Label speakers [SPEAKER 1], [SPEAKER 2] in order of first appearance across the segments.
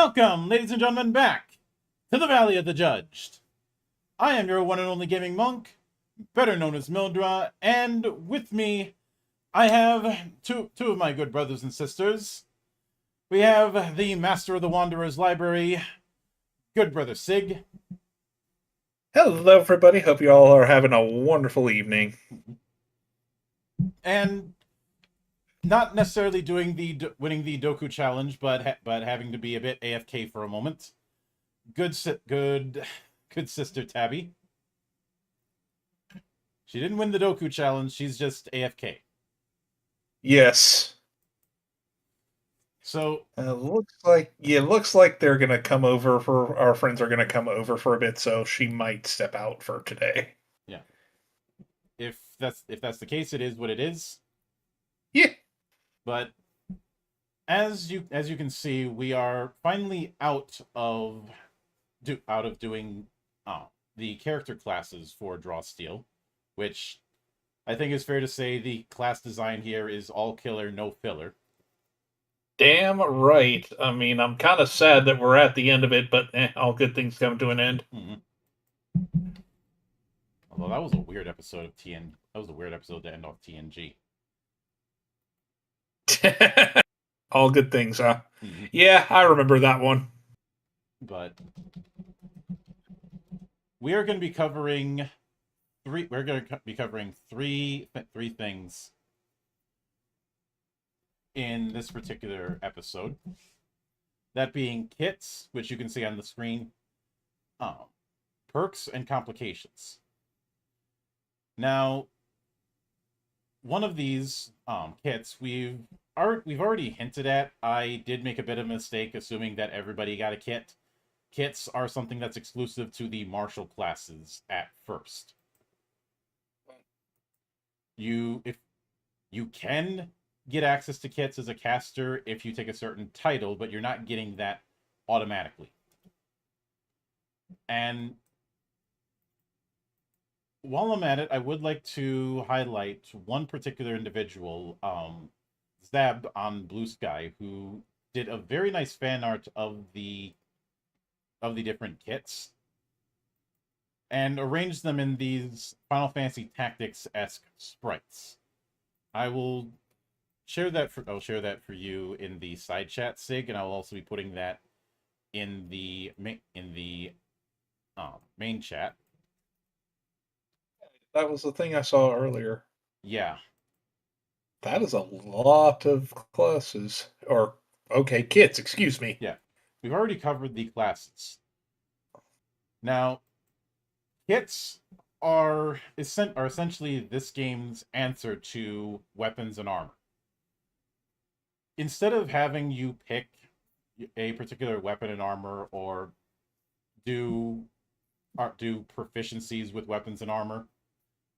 [SPEAKER 1] Welcome, ladies and gentlemen, back to the Valley of the Judged. I am your one and only gaming monk, better known as Mildra, and with me, I have two of my good brothers and sisters. We have the Master of the Wanderer's Library, good brother Sig,
[SPEAKER 2] Hello, everybody. Hope you all are having a wonderful evening.
[SPEAKER 1] and not necessarily doing the winning the Doku challenge, but having to be a bit AFK for a moment. Good sister Tabby. She didn't win the Doku challenge. She's just AFK.
[SPEAKER 2] Yes.
[SPEAKER 1] So
[SPEAKER 2] looks like they're gonna come over for our friends are gonna come over for a bit, so she might step out for today.
[SPEAKER 1] yeah, if that's the case, it is what it is.
[SPEAKER 2] Yeah.
[SPEAKER 1] But as you can see, we are finally out of doing the character classes for Draw Steel, which I think is fair to say the class design here is all killer, no filler.
[SPEAKER 2] Damn right. I mean, I'm kind of sad that we're at the end of it, but all good things come to an end.
[SPEAKER 1] Mm-hmm. Although that was a weird episode of TN. That was a weird episode to end off TNG.
[SPEAKER 2] All good things, huh?
[SPEAKER 1] Mm-hmm.
[SPEAKER 2] Yeah, I remember that one.
[SPEAKER 1] But we are going to be covering three. We're going to be covering three things in this particular episode. That being kits, which you can see on the screen, perks and complications. Now, one of these kits we've already hinted at. I did make a bit of a mistake assuming that everybody got a kit. Kits are something that's exclusive to the martial classes at first. If you can get access to kits as a caster if you take a certain title, but you're not getting that automatically. And while I'm at it, I would like to highlight one particular individual, Zab on Blue Sky, who did a very nice fan art of the different kits and arranged them in these Final Fantasy Tactics-esque sprites. I'll share that for you in the side chat, Sig, and I'll also be putting that in the main chat.
[SPEAKER 2] That was the thing I saw earlier.
[SPEAKER 1] Yeah.
[SPEAKER 2] That is a lot of classes. Or, okay, kits, excuse me.
[SPEAKER 1] Yeah. We've already covered the classes. Now, kits are essentially this game's answer to weapons and armor. Instead of having you pick a particular weapon and armor or do proficiencies with weapons and armor,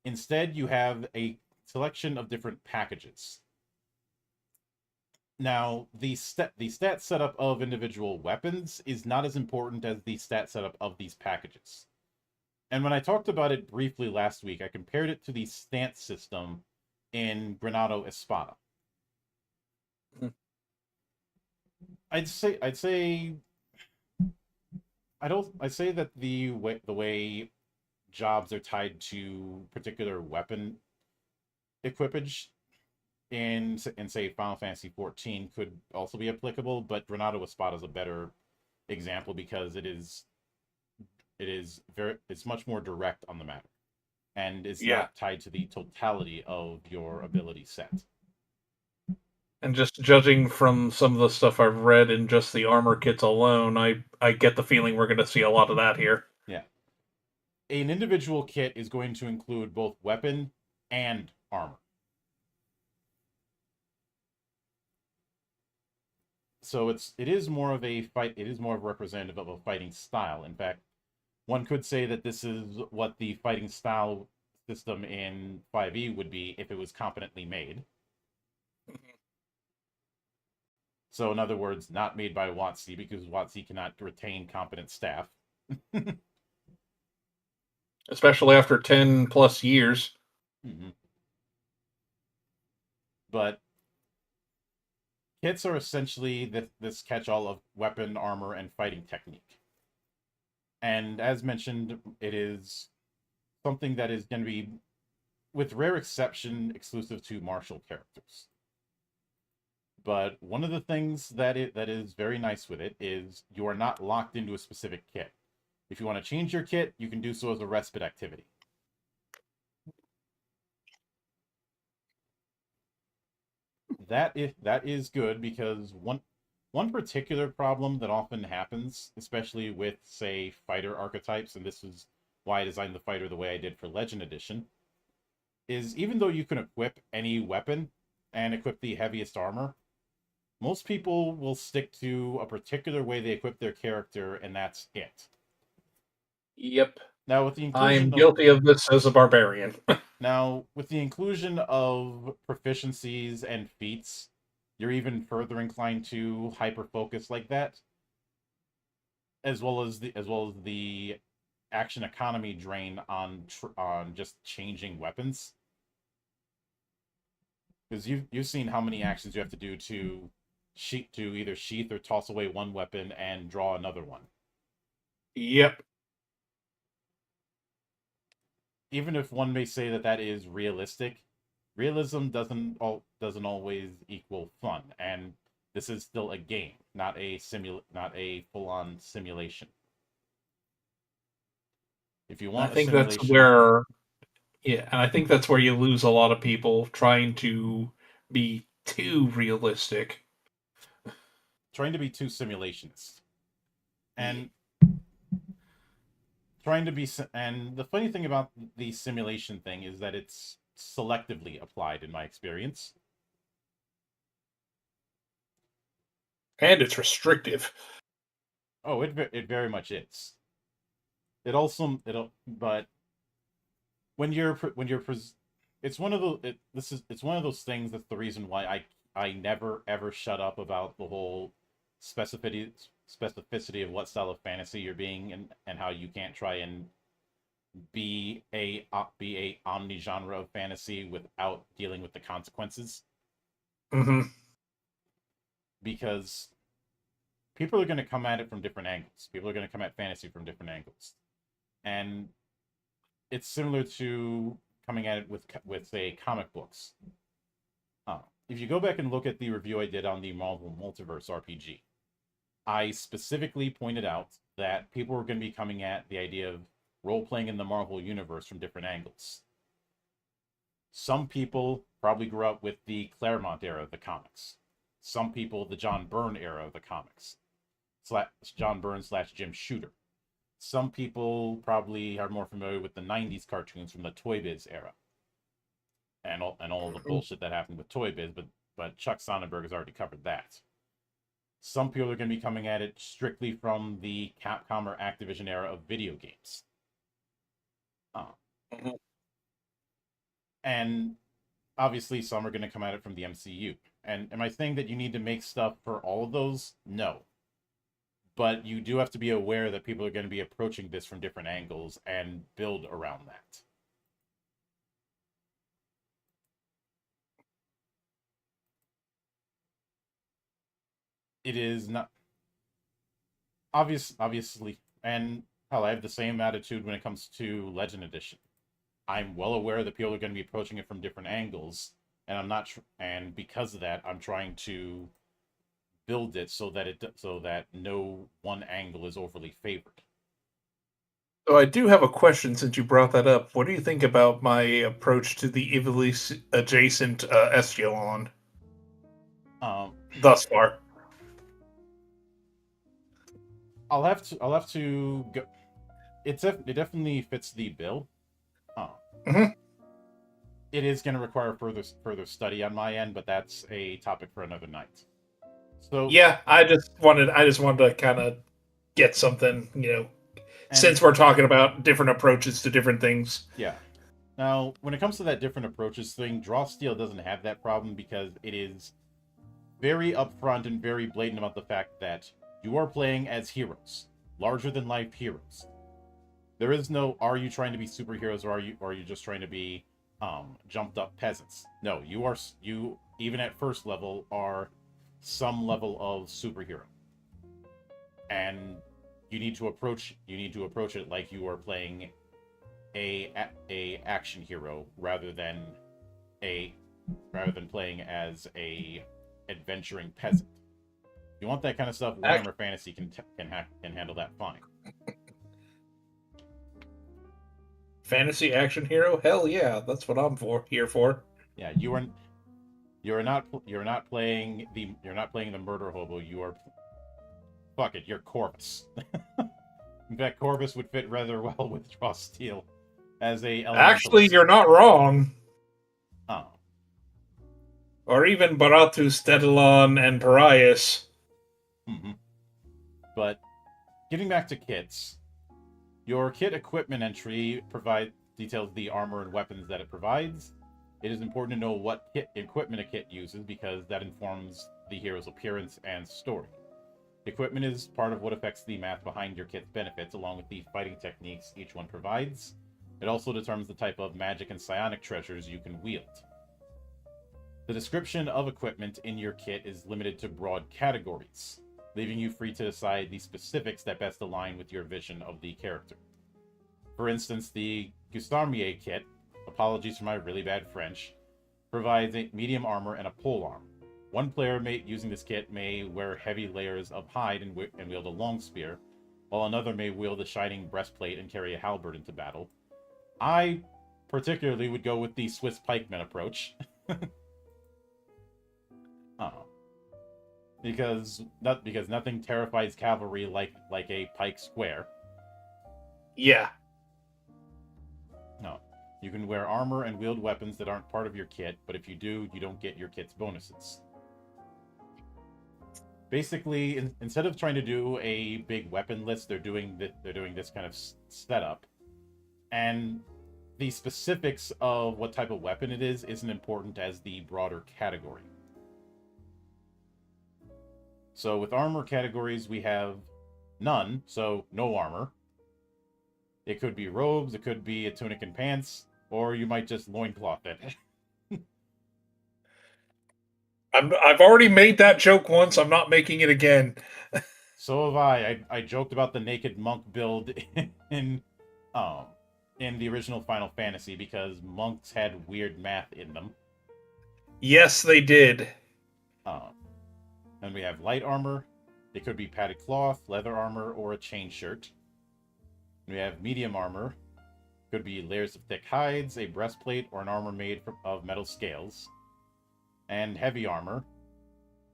[SPEAKER 1] instead you have a selection of different packages. Now, the stat setup of individual weapons is not as important as the stat setup of these packages. And when I talked about it briefly last week, I compared it to the stance system in Granado Espada. I'd say that the way jobs are tied to particular weapon equipage in say Final Fantasy 14 could also be applicable, but Granado Espada is a better example because it's much more direct on the matter, and it's not tied to the totality of your ability set.
[SPEAKER 2] And just judging from some of the stuff I've read in just the armor kits alone, I get the feeling we're going to see a lot of that here.
[SPEAKER 1] Yeah. An individual kit is going to include both weapon and armor. So it is more of a representative of a fighting style. In fact, one could say that this is what the fighting style system in 5e would be if it was competently made. So in other words, not made by WotC, because WotC cannot retain competent staff.
[SPEAKER 2] Especially after 10 plus years.
[SPEAKER 1] Mm-hmm. But kits are essentially this catch-all of weapon, armor, and fighting technique. And as mentioned, it is something that is going to be, with rare exception, exclusive to martial characters. But one of the things that is very nice with it is you are not locked into a specific kit. If you want to change your kit, you can do so as a respite activity. That is good, because one particular problem that often happens, especially with, say, fighter archetypes, and this is why I designed the fighter the way I did for Legend Edition, is even though you can equip any weapon and equip the heaviest armor, most people will stick to a particular way they equip their character, and that's it.
[SPEAKER 2] Yep.
[SPEAKER 1] Now, with the
[SPEAKER 2] I am
[SPEAKER 1] inclusion
[SPEAKER 2] guilty of this as a barbarian.
[SPEAKER 1] now with the inclusion of proficiencies and feats, you're even further inclined to hyper focus like that, as well as the action economy drain on just changing weapons. Because you've seen how many actions you have to do to either sheath or toss away one weapon and draw another one.
[SPEAKER 2] Yep.
[SPEAKER 1] Even if one may say that is realistic, realism doesn't always equal fun, and this is still a game, not a full-on simulation. If you want
[SPEAKER 2] I think
[SPEAKER 1] a simulation,
[SPEAKER 2] that's where, yeah, and I think that's where you lose a lot of people trying to be too realistic.
[SPEAKER 1] trying to be too simulationist, and and the funny thing about the simulation thing is that it's selectively applied in my experience.
[SPEAKER 2] And it's restrictive.
[SPEAKER 1] Oh, it very much is. But it's one of the it's one of those things that's the reason why I never ever shut up about the whole specificity of what style of fantasy you're being, and how you can't try and be a omni genre of fantasy without dealing with the consequences.
[SPEAKER 2] Mm-hmm.
[SPEAKER 1] Because people are going to come at it from different angles. People are going to come at fantasy from different angles, and it's similar to coming at it with say comic books. If you go back and look at the review I did on the Marvel Multiverse RPG, I specifically pointed out that people were going to be coming at the idea of role-playing in the Marvel Universe from different angles. Some people probably grew up with the Claremont era of the comics. Some people, the John Byrne era of the comics. John Byrne / Jim Shooter. Some people probably are more familiar with the 90s cartoons from the Toy Biz era. And all the bullshit that happened with Toy Biz, but Chuck Sonnenberg has already covered that. Some people are going to be coming at it strictly from the Capcom or Activision era of video games. And obviously some are going to come at it from the MCU. And am I saying that you need to make stuff for all of those? No. But you do have to be aware that people are going to be approaching this from different angles and build around that. It is not obviously, and hell, I have the same attitude when it comes to Legend Edition. I'm well aware that people are going to be approaching it from different angles, and I'm not and because of that, I'm trying to build it so that no one angle is overly favored.
[SPEAKER 2] So I do have a question since you brought that up. What do you think about my approach to the Ivalice adjacent Escalon thus far?
[SPEAKER 1] I'll have to go. It definitely fits the bill.
[SPEAKER 2] Mm-hmm.
[SPEAKER 1] It is going to require further study on my end, but that's a topic for another night. So
[SPEAKER 2] yeah, I just wanted to kind of get something, since we're talking about different approaches to different things.
[SPEAKER 1] Yeah. Now, when it comes to that different approaches thing, Draw Steel doesn't have that problem because it is very upfront and very blatant about the fact that you are playing as heroes, larger than life heroes. There is no, are you trying to be superheroes, or are you just trying to be jumped up peasants? No, you even at first level are some level of superhero, and you need to approach it like you are playing a action hero rather than playing as a adventuring peasant. If you want that kind of stuff, Warhammer Fantasy can handle that fine.
[SPEAKER 2] Fantasy action hero? Hell yeah, that's what I'm here for.
[SPEAKER 1] Yeah, you're not playing the murder hobo. Fuck it, you're Corvus. In fact, Corvus would fit rather well with Draw Steel as a
[SPEAKER 2] Actually,
[SPEAKER 1] elementalist.
[SPEAKER 2] you're not wrong.
[SPEAKER 1] Oh.
[SPEAKER 2] Or even Baratus, Dedalon, and Parias.
[SPEAKER 1] Mm-hmm. But getting back to kits, your kit equipment entry details the armor and weapons that it provides. It is important to know what equipment a kit uses because that informs the hero's appearance and story. Equipment is part of what affects the math behind your kit's benefits, along with the fighting techniques each one provides. It also determines the type of magic and psionic treasures you can wield. The description of equipment in your kit is limited to broad categories, leaving you free to decide the specifics that best align with your vision of the character. For instance, the Gustarmier kit, apologies for my really bad French, provides a medium armor and a polearm. One player using this kit may wear heavy layers of hide and wield a long spear, while another may wield a shining breastplate and carry a halberd into battle. I particularly would go with the Swiss pikeman approach. Because nothing terrifies cavalry like a pike square.
[SPEAKER 2] Yeah.
[SPEAKER 1] No. You can wear armor and wield weapons that aren't part of your kit, but if you do, you don't get your kit's bonuses. Basically, instead of trying to do a big weapon list, they're doing this kind of setup, and the specifics of what type of weapon it is isn't important as the broader category. So with armor categories, we have none, so no armor. It could be robes, it could be a tunic and pants, or you might just loincloth it.
[SPEAKER 2] I've already made that joke once. I'm not making it again.
[SPEAKER 1] So have I. I joked about the naked monk build in the original Final Fantasy because monks had weird math in them.
[SPEAKER 2] Yes, they did.
[SPEAKER 1] And we have light armor. It could be padded cloth, leather armor, or a chain shirt. We have medium armor. Could be layers of thick hides, a breastplate, or an armor made of metal scales. And heavy armor,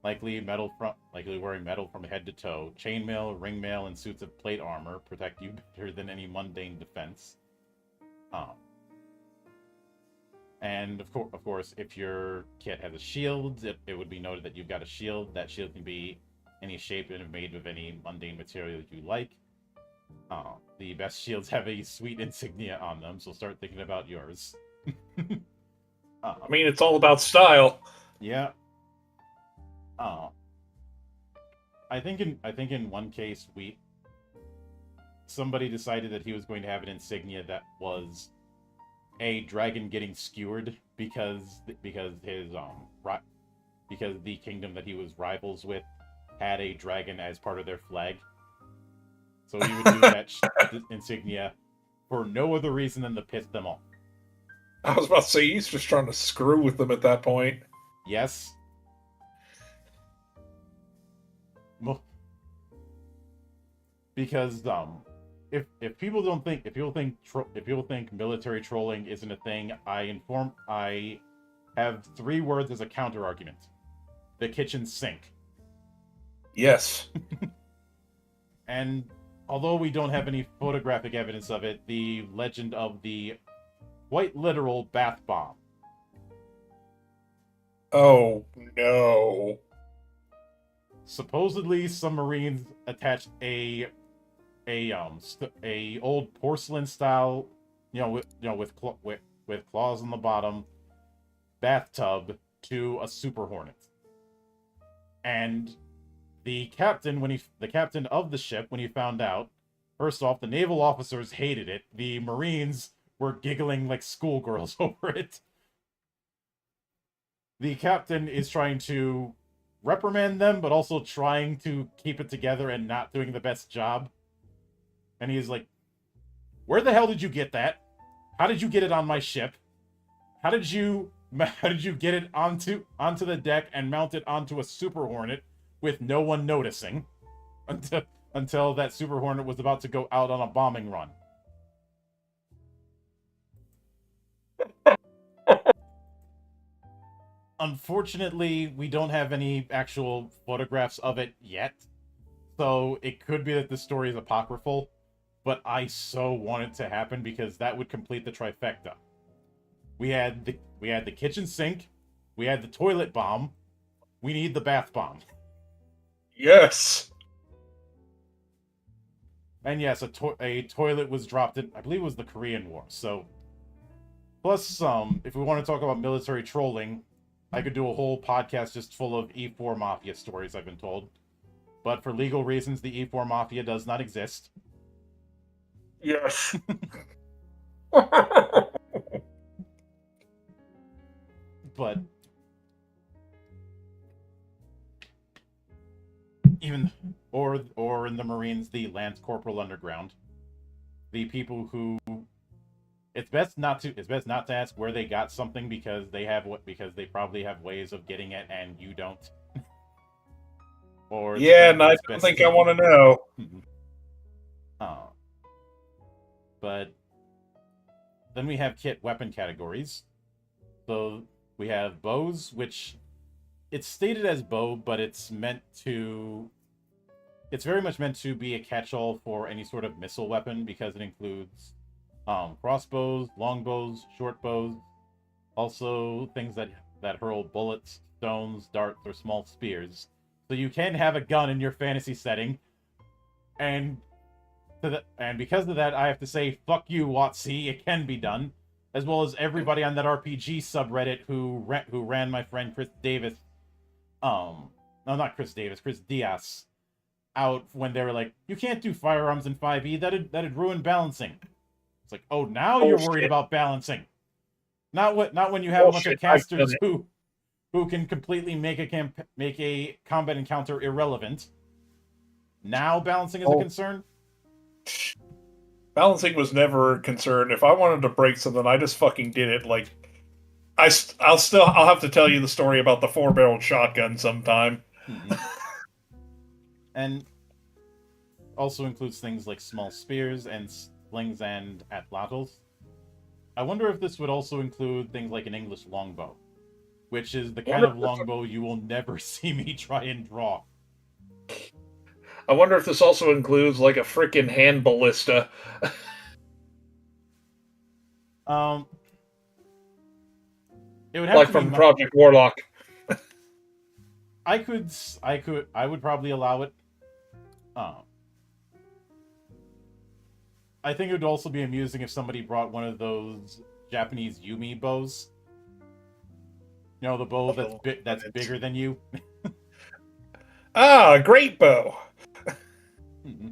[SPEAKER 1] likely wearing metal from head to toe. Chainmail, ringmail, and suits of plate armor protect you better than any mundane defense. And of course, if your kit has a shield, it would be noted that you've got a shield. That shield can be any shape and made of any mundane material you like. The best shields have a sweet insignia on them, so start thinking about yours.
[SPEAKER 2] I mean, it's all about style.
[SPEAKER 1] Yeah. I think in one case somebody decided that he was going to have an insignia that was a dragon getting skewered because the kingdom that he was rivals with had a dragon as part of their flag. So he would do that insignia for no other reason than to piss them off.
[SPEAKER 2] I was about to say, he's just trying to screw with them at that point.
[SPEAKER 1] Yes. Because if people think military trolling isn't a thing, I have 3 words as a counter argument. The kitchen sink.
[SPEAKER 2] Yes.
[SPEAKER 1] And although we don't have any photographic evidence of it, the legend of the quite literal bath bomb.
[SPEAKER 2] Oh no.
[SPEAKER 1] Supposedly some Marines attached a old porcelain style, with claws on the bottom, bathtub to a Super Hornet. And the captain of the ship, when he found out, first off, the naval officers hated it. The Marines were giggling like schoolgirls over it. The captain is trying to reprimand them, but also trying to keep it together and not doing the best job. And he's like, "Where the hell did you get that? How did you get it on my ship? How did you get it onto the deck and mount it onto a Super Hornet with no one noticing until that Super Hornet was about to go out on a bombing run?" Unfortunately, we don't have any actual photographs of it yet, so it could be that the story is apocryphal, but I so want it to happen because that would complete the trifecta. We had the kitchen sink, we had the toilet bomb, we need the bath bomb.
[SPEAKER 2] Yes.
[SPEAKER 1] And yes, a toilet was dropped in, I believe it was the Korean War. So, plus, if we want to talk about military trolling, I could do a whole podcast just full of E4 Mafia stories, I've been told. But for legal reasons, the E4 Mafia does not exist.
[SPEAKER 2] Yes.
[SPEAKER 1] But even or in the Marines, the Lance Corporal Underground, the people who it's best not to ask where they got something because they probably have ways of getting it and you don't. Or
[SPEAKER 2] yeah, and I don't think I want to know.
[SPEAKER 1] Oh. But then we have kit weapon categories. So we have bows, which it's stated as bow, but it's very much meant to be a catch-all for any sort of missile weapon because it includes crossbows, longbows, short bows, also things that hurl bullets, stones, darts, or small spears. So you can have a gun in your fantasy setting, and because of that, I have to say, fuck you, WotC. It can be done, as well as everybody on that RPG subreddit who ran my friend Chris Davis, no, not Chris Davis, Chris Diaz, out when they were like, you can't do firearms in 5e. That'd ruin balancing. It's like, oh, now you're worried about balancing. Not when you have a bunch of casters who can completely make a combat encounter irrelevant. Now balancing is a concern.
[SPEAKER 2] Balancing was never a concern. If I wanted to break something, I just fucking did it. Like, I'll have to tell you the story about the 4-barreled shotgun sometime.
[SPEAKER 1] Mm-hmm. And also includes things like small spears and slings and atlatls. I wonder if this would also include things like an English longbow, which is the kind of longbow you will never see me try and draw.
[SPEAKER 2] I wonder if this also includes like a freaking hand ballista.
[SPEAKER 1] It would have
[SPEAKER 2] like
[SPEAKER 1] to
[SPEAKER 2] from
[SPEAKER 1] be
[SPEAKER 2] Project Warlock.
[SPEAKER 1] I would probably allow it. I think it would also be amusing if somebody brought one of those Japanese Yumi bows. You know, the bow that's bigger than you.
[SPEAKER 2] Ah, great bow.
[SPEAKER 1] Mm-hmm.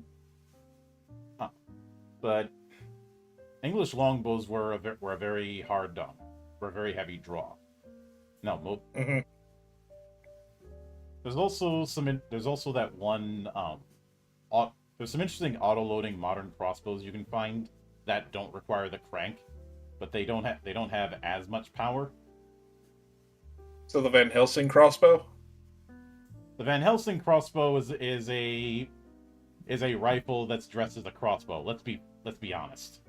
[SPEAKER 1] But English longbows were a very hard were a very heavy draw. No,
[SPEAKER 2] mm-hmm.
[SPEAKER 1] There's also that one there's some interesting auto-loading modern crossbows you can find that don't require the crank, but they don't have as much power.
[SPEAKER 2] So the Van Helsing crossbow?
[SPEAKER 1] The Van Helsing crossbow is a rifle that's dressed as a crossbow. Let's be honest.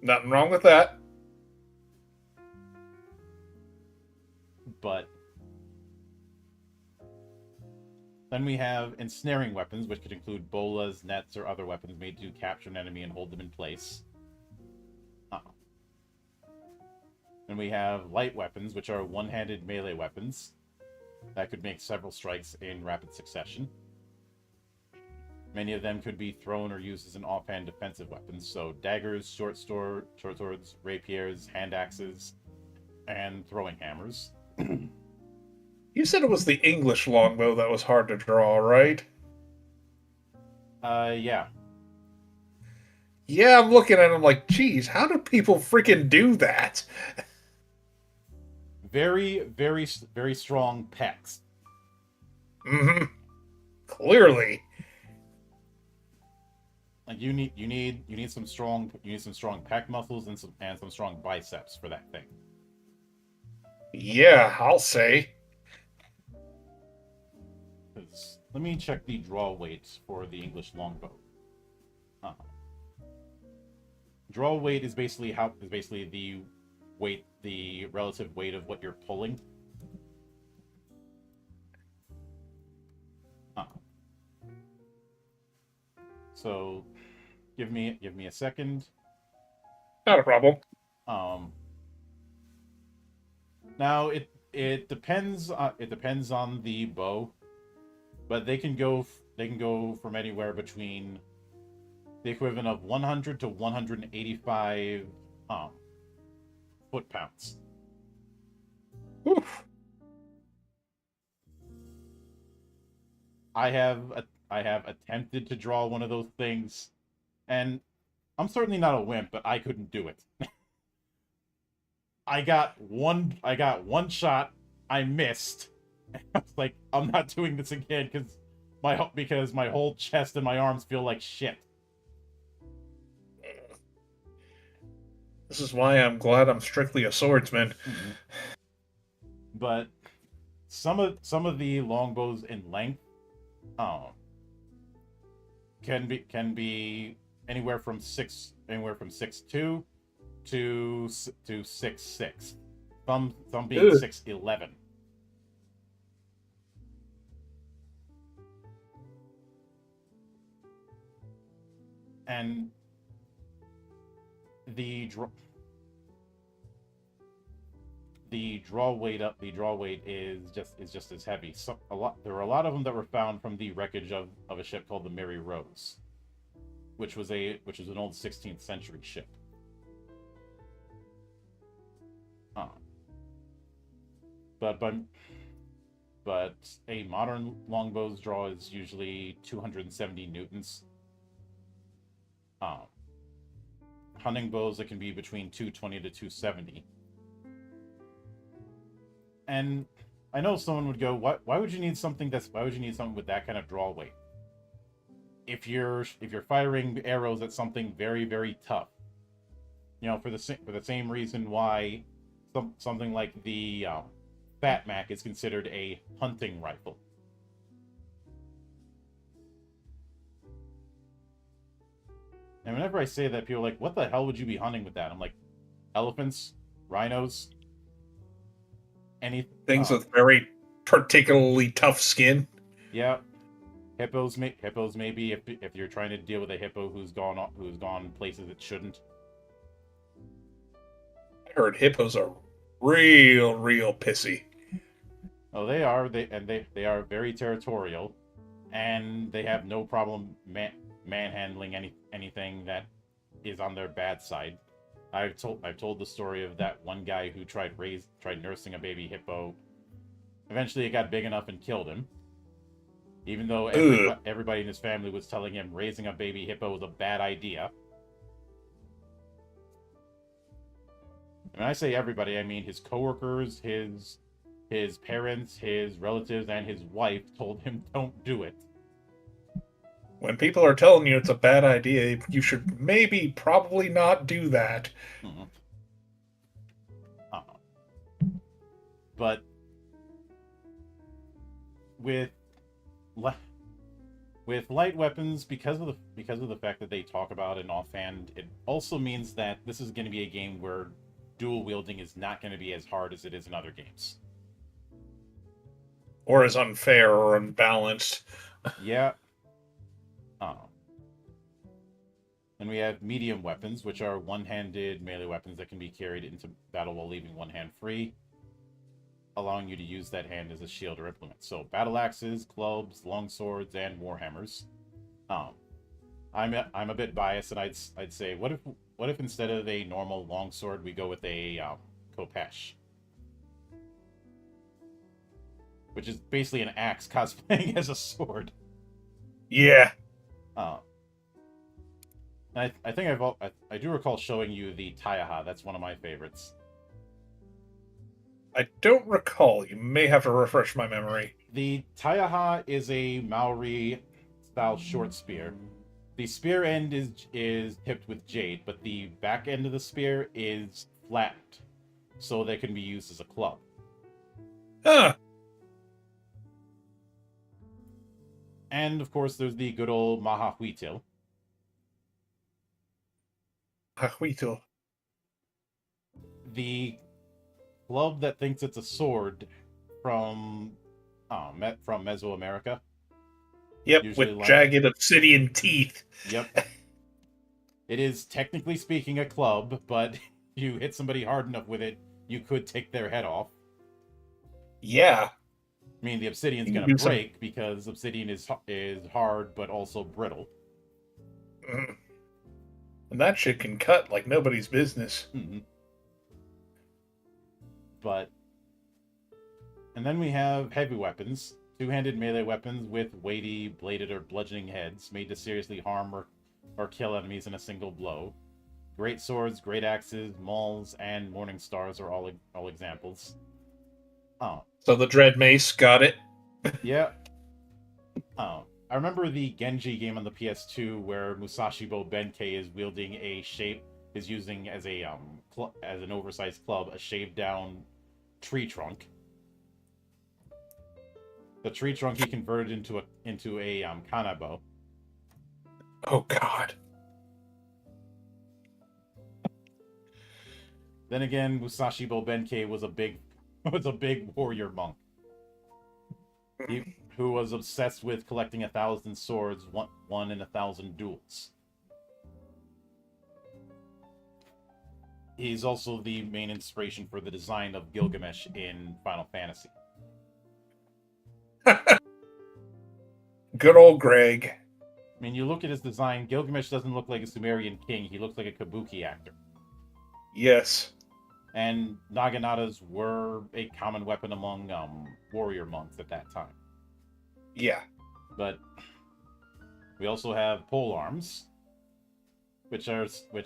[SPEAKER 2] Nothing wrong with that.
[SPEAKER 1] But then we have ensnaring weapons, which could include bolas, nets, or other weapons made to capture an enemy and hold them in place. Then we have light weapons, which are one-handed melee weapons that could make several strikes in rapid succession. Many of them could be thrown or used as an offhand defensive weapons, so daggers, short swords, rapiers, hand axes, and throwing hammers.
[SPEAKER 2] You said it was the English longbow that was hard to draw, right?
[SPEAKER 1] Yeah.
[SPEAKER 2] Yeah, I'm looking at them like, geez, how do people freaking do that?
[SPEAKER 1] Very, very, very strong pecs.
[SPEAKER 2] Mm-hmm. Clearly.
[SPEAKER 1] Like you need some strong pec muscles and some strong biceps for that thing.
[SPEAKER 2] Yeah, I'll say.
[SPEAKER 1] 'Cause let me check the draw weight for the English longbow. Uh, Draw weight is basically the relative weight of what you're pulling. Uh, so give me a second.
[SPEAKER 2] Not a problem.
[SPEAKER 1] Um, Now it depends on the bow, but they can go from anywhere between the equivalent of 100 to 185 um, foot pounds.
[SPEAKER 2] Oof.
[SPEAKER 1] I have attempted to draw one of those things, and I'm certainly not a wimp, but I couldn't do it. I got one shot, I missed. I was like, I'm not doing this again because my whole chest and my arms feel like shit.
[SPEAKER 2] This is why I'm glad I'm strictly a swordsman.
[SPEAKER 1] Mm-hmm. But some of the longbows in length um can be anywhere from 6'2" to 6'6". Some being
[SPEAKER 2] Ugh.
[SPEAKER 1] 6'11". And the draw the draw weight is just as heavy. There were a lot of them that were found from the wreckage of a ship called the Mary Rose, which was an old 16th century ship. Uh, but but but a modern longbow's draw is usually 270 newtons. Um, Hunting bows that can be between 220 to 270. And I know someone would go, why would you need something with that kind of draw weight? If you're firing arrows at something very very tough, you know, for the same reason why something like the Fat Mac is considered a hunting rifle. And whenever I say that, people are like, "What the hell would you be hunting with that?" I'm like, elephants, rhinos, any
[SPEAKER 2] Things with very particularly tough skin.
[SPEAKER 1] yeah, hippos maybe if you're trying to deal with a hippo who's gone places it shouldn't.
[SPEAKER 2] I heard hippos are real pissy.
[SPEAKER 1] Oh, they are. They are very territorial, and they have no problem manhandling anything that is on their bad side. I've told the story of that one guy who tried nursing a baby hippo. Eventually, it got big enough and killed him. Even though everybody in his family was telling him raising a baby hippo was a bad idea. And when I say everybody, I mean his coworkers, his parents, his relatives, and his wife told him don't do it.
[SPEAKER 2] When people are telling you it's a bad idea, you should probably not do that.
[SPEAKER 1] Mm-hmm. But with with light weapons, because of the fact that they talk about it offhand, it also means that this is going to be a game where dual wielding is not going to be as hard as it is in other games.
[SPEAKER 2] Or as unfair or unbalanced.
[SPEAKER 1] Yeah. And we have medium weapons, which are one-handed melee weapons that can be carried into battle while leaving one hand free, allowing you to use that hand as a shield or implement. So battle axes, clubs, long swords, and warhammers. I'm a bit biased, and I'd say what if instead of a normal longsword we go with a khopesh, which is basically an axe cosplaying as a sword.
[SPEAKER 2] Yeah.
[SPEAKER 1] I think I do recall showing you the Taiaha. That's one of my favorites.
[SPEAKER 2] I don't recall. You may have to refresh my memory.
[SPEAKER 1] The Taiaha is a Maori style short spear. The spear end is tipped with jade, but the back end of the spear is flattened, so that can be used as a club.
[SPEAKER 2] Huh.
[SPEAKER 1] And of course, there's the good old Mahahuitil.
[SPEAKER 2] Hahuito.
[SPEAKER 1] The club that thinks it's a sword from from Mesoamerica.
[SPEAKER 2] Yep,
[SPEAKER 1] Usually
[SPEAKER 2] with jagged obsidian teeth.
[SPEAKER 1] Yep. It is technically speaking a club, but you hit somebody hard enough with it, you could take their head off.
[SPEAKER 2] Yeah.
[SPEAKER 1] I mean, the obsidian's
[SPEAKER 2] You
[SPEAKER 1] gonna
[SPEAKER 2] can do
[SPEAKER 1] break because obsidian is hard but also brittle.
[SPEAKER 2] And that shit can cut like nobody's business.
[SPEAKER 1] Mm-hmm. And then we have heavy weapons, two-handed melee weapons with weighty, bladed, or bludgeoning heads, made to seriously harm or kill enemies in a single blow. Great swords, great axes, mauls, and morning stars are all examples. Oh,
[SPEAKER 2] So the Dread Mace got it.
[SPEAKER 1] yeah. Oh, I remember the Genji game on the PS2 where Musashibo Benkei is using as a as an oversized club a shaved down tree trunk. The tree trunk he converted into a kanabo.
[SPEAKER 2] Oh God.
[SPEAKER 1] Then again, Musashibo Benkei was a big warrior monk. Who was obsessed with collecting 1,000 swords, won in 1,000 duels. He's also the main inspiration for the design of Gilgamesh in Final Fantasy.
[SPEAKER 2] Good old Greg.
[SPEAKER 1] I mean, you look at his design, Gilgamesh doesn't look like a Sumerian king, he looks like a kabuki actor.
[SPEAKER 2] Yes.
[SPEAKER 1] And naganatas were a common weapon among warrior monks at that time.
[SPEAKER 2] Yeah.
[SPEAKER 1] But we also have pole arms, which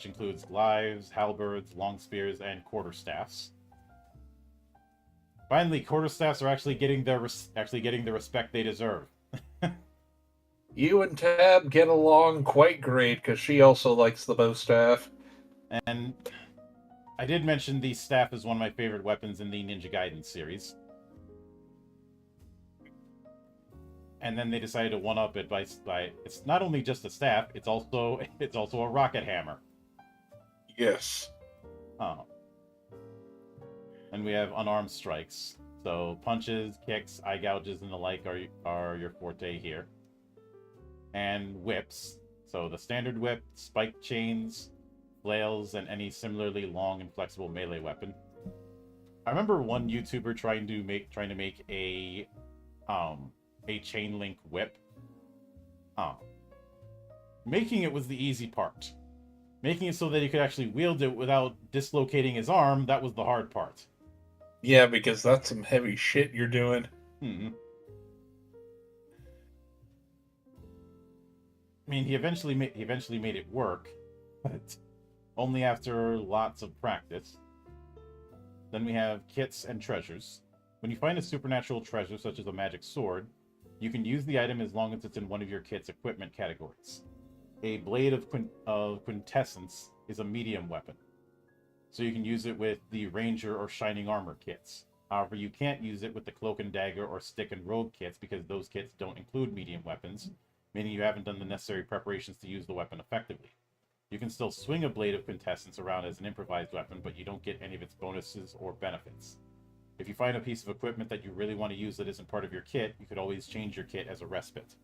[SPEAKER 1] includes glaives, halberds, long spears, and quarterstaffs. Finally, quarterstaffs are actually getting the respect they deserve.
[SPEAKER 2] You and Tab get along quite great because she also likes the bow staff.
[SPEAKER 1] And I did mention the staff is one of my favorite weapons in the Ninja Gaiden series. And then they decided to one-up it by it's not only just a staff, it's also a rocket hammer.
[SPEAKER 2] Yes.
[SPEAKER 1] Oh. And we have unarmed strikes. So punches, kicks, eye gouges, and the like are your forte here. And whips. So the standard whip, spiked chains, flails, and any similarly long and flexible melee weapon. I remember one YouTuber trying to make a chain link whip. Making it was the easy part. Making it so that he could actually wield it without dislocating his arm, that was the hard part.
[SPEAKER 2] Yeah, because that's some heavy shit you're doing.
[SPEAKER 1] I mean, he eventually made it work, but only after lots of practice. Then we have kits and treasures. When you find a supernatural treasure, such as a magic sword, you can use the item as long as it's in one of your kit's equipment categories. A blade of quintessence is a medium weapon, so you can use it with the ranger or shining armor kits. However, you can't use it with the cloak and dagger or stick and robe kits because those kits don't include medium weapons, meaning you haven't done the necessary preparations to use the weapon effectively. You can still swing a blade of quintessence around as an improvised weapon, but you don't get any of its bonuses or benefits. If you find a piece of equipment that you really want to use that isn't part of your kit, you could always change your kit as a respite.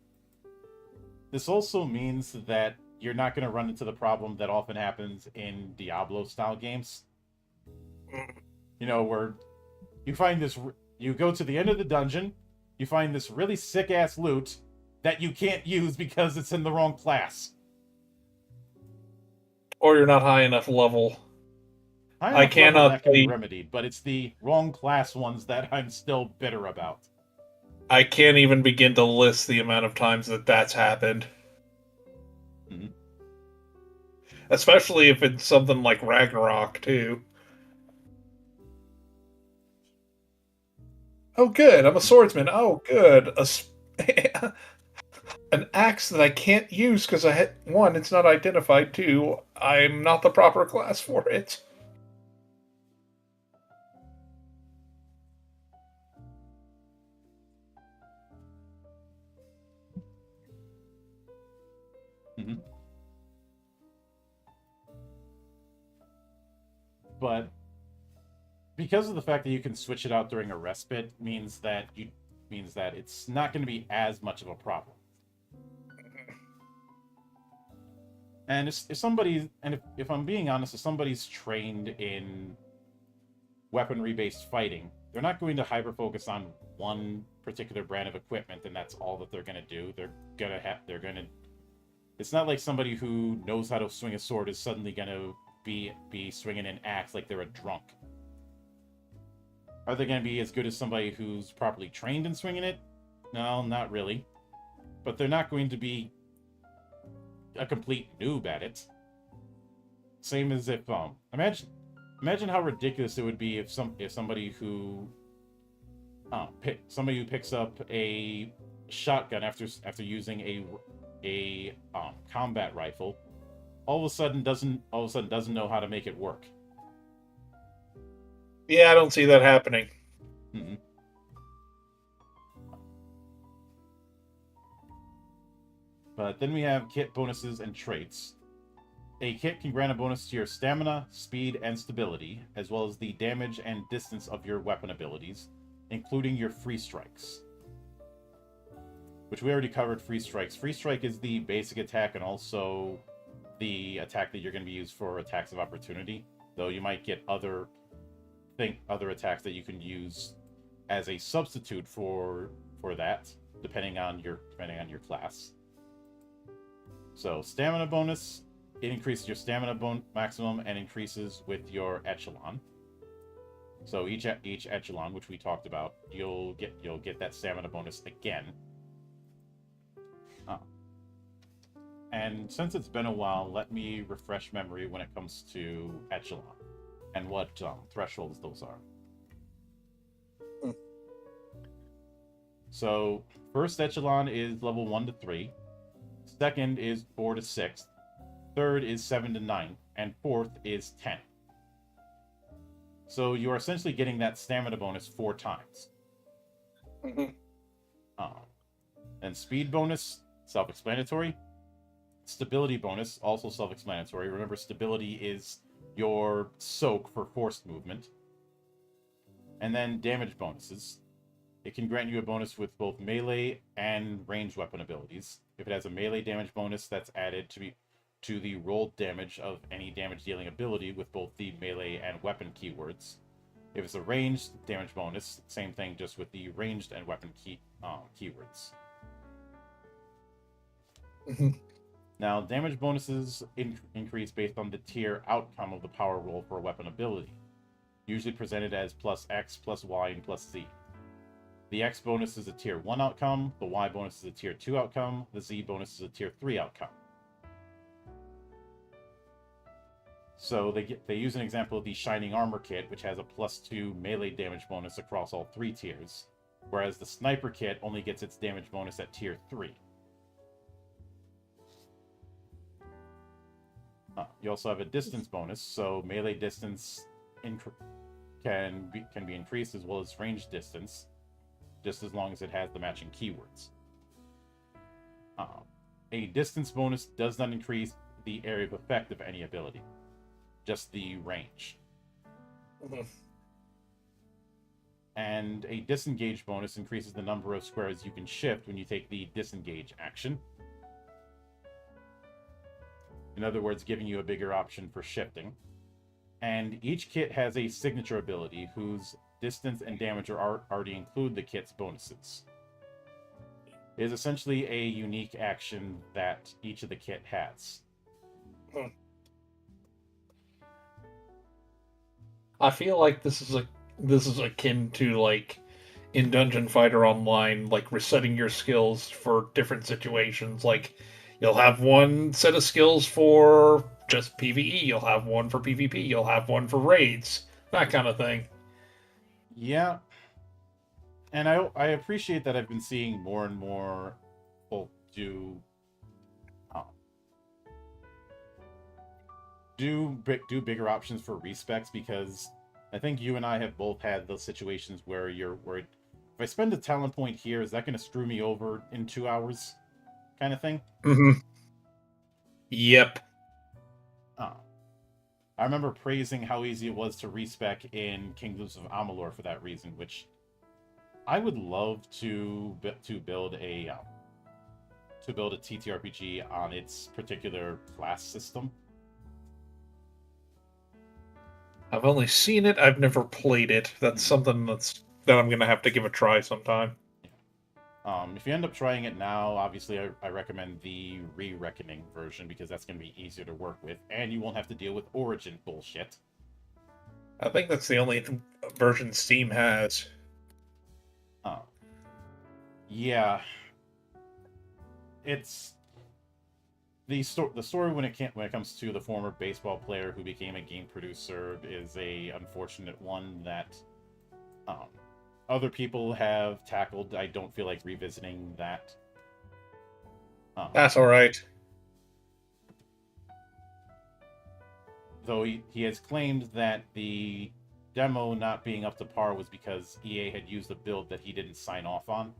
[SPEAKER 1] This also means that you're not going to run into the problem that often happens in Diablo-style games. You know, where you find this... You go to the end of the dungeon, you find this really sick-ass loot that you can't use because it's in the wrong class.
[SPEAKER 2] Or you're not high enough level.
[SPEAKER 1] I
[SPEAKER 2] cannot
[SPEAKER 1] that can be remedied, but it's the wrong class ones that I'm still bitter about.
[SPEAKER 2] I can't even begin to list the amount of times that that's happened.
[SPEAKER 1] Mm-hmm.
[SPEAKER 2] Especially if it's something like Ragnarok, too. Oh, good. I'm a swordsman. Oh, good. An axe that I can't use because one, it's not identified. Two, I'm not the proper class for it.
[SPEAKER 1] Mhm. But because of the fact that you can switch it out during a respite means that it's not going to be as much of a problem. And if I'm being honest, if somebody's trained in weaponry based fighting, they're not going to hyper focus on one particular brand of equipment and that's all that they're going to do. They're going to it's not like somebody who knows how to swing a sword is suddenly going to be swinging an axe like they're a drunk. Are they going to be as good as somebody who's properly trained in swinging it? No, not really. But they're not going to be a complete noob at it. Same as if imagine how ridiculous it would be if somebody who picks up a shotgun after using a combat rifle all of a sudden doesn't know how to make it work.
[SPEAKER 2] Yeah, I don't see that happening.
[SPEAKER 1] Mm-hmm. But then we have kit bonuses and traits. A kit can grant a bonus to your stamina, speed, and stability, as well as the damage and distance of your weapon abilities, including your free strikes. Which we already covered free strikes. Free strike is the basic attack and also the attack that you're going to be used for attacks of opportunity. Though you might get other attacks that you can use as a substitute for that, depending on your class. So stamina bonus, it increases your stamina maximum and increases with your echelon. So each echelon, which we talked about, you'll get that stamina bonus again. And since it's been a while, let me refresh memory when it comes to echelon and what thresholds those are. So first echelon is level 1 to 3. Second is 4 to 6. Third is 7 to 9. And fourth is 10. So you are essentially getting that stamina bonus 4 times. And speed bonus, self-explanatory. Stability bonus, also self-explanatory. Remember, stability is your soak for forced movement. And then damage bonuses. It can grant you a bonus with both melee and ranged weapon abilities. If it has a melee damage bonus, that's added to the rolled damage of any damage-dealing ability with both the melee and weapon keywords. If it's a ranged damage bonus, same thing, just with the ranged and weapon keywords. Now, damage bonuses increase based on the tier outcome of the power roll for a weapon ability, usually presented as plus X, plus Y, and plus Z. The X bonus is a tier 1 outcome, the Y bonus is a tier 2 outcome, the Z bonus is a tier 3 outcome. So they use an example of the Shining Armor Kit, which has a +2 melee damage bonus across all 3 tiers, whereas the Sniper Kit only gets its damage bonus at tier 3. You also have a distance bonus, so melee distance can be increased as well as range distance, just as long as it has the matching keywords. A distance bonus does not increase the area of effect of any ability, just the range. And a disengage bonus increases the number of squares you can shift when you take the disengage action. In other words, giving you a bigger option for shifting. And each kit has a signature ability whose distance and damage already include the kit's bonuses. It is essentially a unique action that each of the kit has.
[SPEAKER 2] I feel like this is akin to, like, in Dungeon Fighter Online, like resetting your skills for different situations. Like, you'll have one set of skills for just PvE, you'll have one for PvP, you'll have one for raids, that kind of thing.
[SPEAKER 1] Yeah. And I appreciate that I've been seeing more and more folk um, do bigger options for respecs, because I think you and I have both had those situations where you're worried, if I spend a talent point here, is that going to screw me over in 2 hours, kind of thing.
[SPEAKER 2] Mm-hmm. Yep.
[SPEAKER 1] Uh, I remember praising how easy it was to respec in Kingdoms of Amalur for that reason, which I would love to build a TTRPG on its particular class system.
[SPEAKER 2] I've only seen it. I've never played it. That's something that I'm gonna have to give a try sometime.
[SPEAKER 1] If you end up trying it now, obviously I recommend the Re-Reckoning version, because that's going to be easier to work with, and you won't have to deal with Origin bullshit.
[SPEAKER 2] I think that's the only version Steam has.
[SPEAKER 1] Uh, yeah, it's the story when it comes to the former baseball player who became a game producer is a unfortunate one that um, other people have tackled. I don't feel like revisiting that.
[SPEAKER 2] That's all right.
[SPEAKER 1] Though he has claimed that the demo not being up to par was because EA had used a build that he didn't sign off on.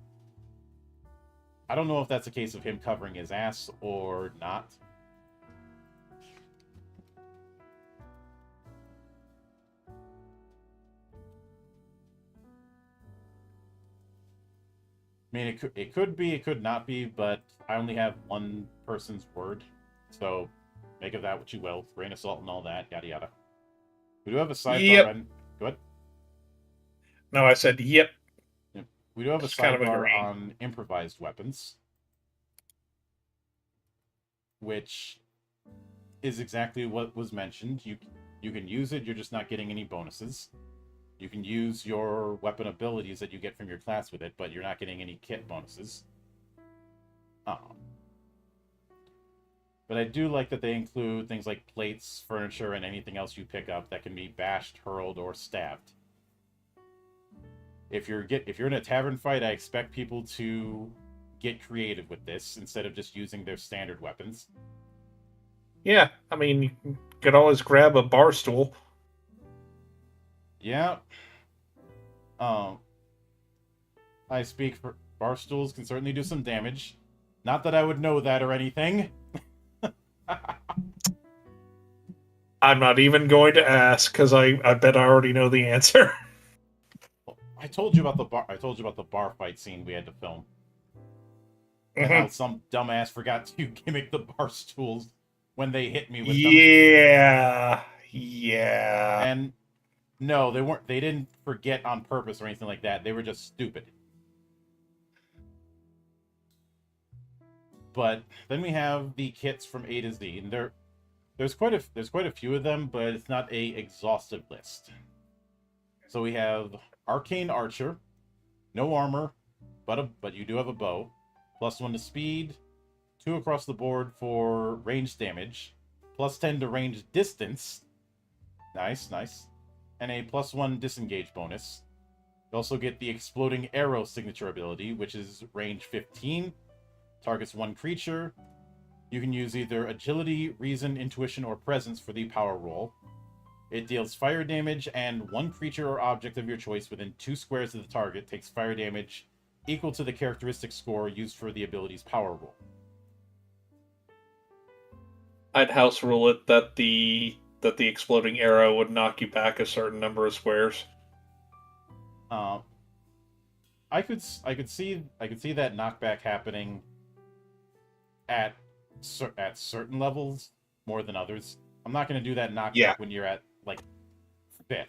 [SPEAKER 1] I don't know if that's a case of him covering his ass or not. I mean, it could be, it could not be, but I only have one person's word, so make of that what you will. Grain of salt and all that, yada yada. We do have a sidebar.
[SPEAKER 2] Yep.
[SPEAKER 1] And go ahead.
[SPEAKER 2] No, I said yep.
[SPEAKER 1] Yep. We do have a
[SPEAKER 2] Just kind of
[SPEAKER 1] sidebar
[SPEAKER 2] agreeing.
[SPEAKER 1] on improvised weapons, which is exactly what was mentioned. You can use it, you're just not getting any bonuses. You can use your weapon abilities that you get from your class with it, but you're not getting any kit bonuses. But I do like that they include things like plates, furniture, and anything else you pick up that can be bashed, hurled, or stabbed. If you're in a tavern fight, I expect people to get creative with this instead of just using their standard weapons.
[SPEAKER 2] Yeah, I mean, you could always grab a bar stool.
[SPEAKER 1] Yeah. I speak for bar stools can certainly do some damage. Not that I would know that or anything.
[SPEAKER 2] I'm not even going to ask because I bet I already know the answer.
[SPEAKER 1] I told you about the bar. I told you about the bar fight scene we had to film, and how some dumbass forgot to gimmick the bar stools when they hit me with them.
[SPEAKER 2] Yeah.
[SPEAKER 1] And no, they weren't. They didn't forget on purpose or anything like that. They were just stupid. But then we have the kits from A to Z, and there's quite a few of them, but it's not a exhaustive list. So we have Arcane Archer, no armor, but you do have a bow, +1 to speed, 2 across the board for range damage, +10 to range distance. Nice, nice. And a +1 disengage bonus. You also get the Exploding Arrow signature ability, which is range 15, targets 1 creature. You can use either Agility, Reason, Intuition, or Presence for the power roll. It deals fire damage, and 1 creature or object of your choice within 2 squares of the target takes fire damage equal to the characteristic score used for the ability's power roll.
[SPEAKER 2] I'd house rule it that the exploding arrow would knock you back a certain number of squares.
[SPEAKER 1] I could see that knockback happening at certain levels more than others. I'm not going to do that knockback when you're at like 5th.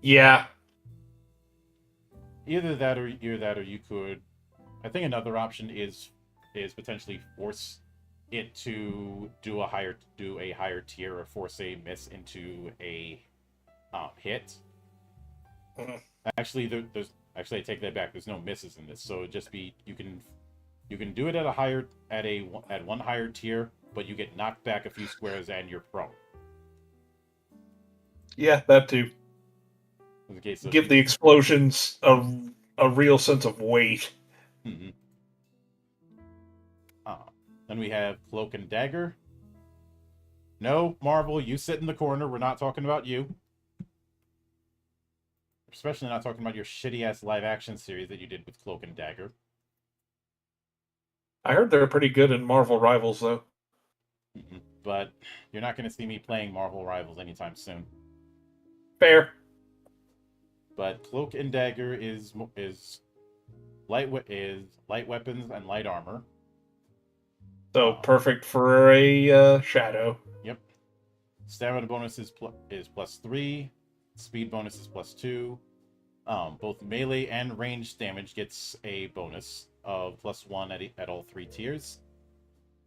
[SPEAKER 2] Yeah.
[SPEAKER 1] Either that or you could. I think another option is potentially force it to do a higher tier, or force a miss into a hit.
[SPEAKER 2] Mhm.
[SPEAKER 1] Actually, I take that back. There's no misses in this, so it'd just be you can do it at one higher tier, but you get knocked back a few squares and you're prone.
[SPEAKER 2] Yeah, that too.
[SPEAKER 1] In the case of
[SPEAKER 2] Give the explosions a real sense of weight.
[SPEAKER 1] Mhm. Then we have Cloak and Dagger. No, Marvel, you sit in the corner. We're not talking about you. Especially not talking about your shitty ass live action series that you did with Cloak and Dagger.
[SPEAKER 2] I heard they're pretty good in Marvel Rivals, though.
[SPEAKER 1] But you're not going to see me playing Marvel Rivals anytime soon.
[SPEAKER 2] Fair.
[SPEAKER 1] But Cloak and Dagger is light weapons and light armor.
[SPEAKER 2] So perfect for a shadow.
[SPEAKER 1] Yep. Stamina bonus is +3. Speed bonus is +2. Both melee and ranged damage gets a bonus of +1 at all 3 tiers.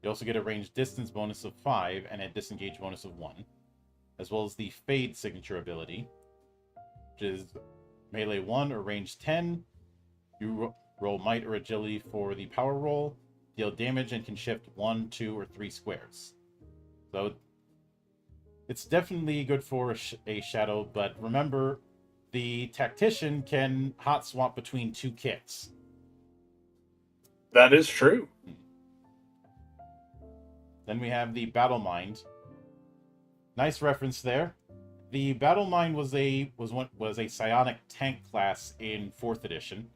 [SPEAKER 1] You also get a ranged distance bonus of 5 and a disengage bonus of 1, as well as the Fade signature ability, which is melee 1 or range 10. You roll might or agility for the power roll, deal damage, and can shift 1, 2, or 3 squares. So it's definitely good for a shadow, but remember, the tactician can hot swap between 2 kits.
[SPEAKER 2] That is true.
[SPEAKER 1] Then we have the Battle Mind. Nice reference there. The Battle Mind was a psionic tank class in 4th edition,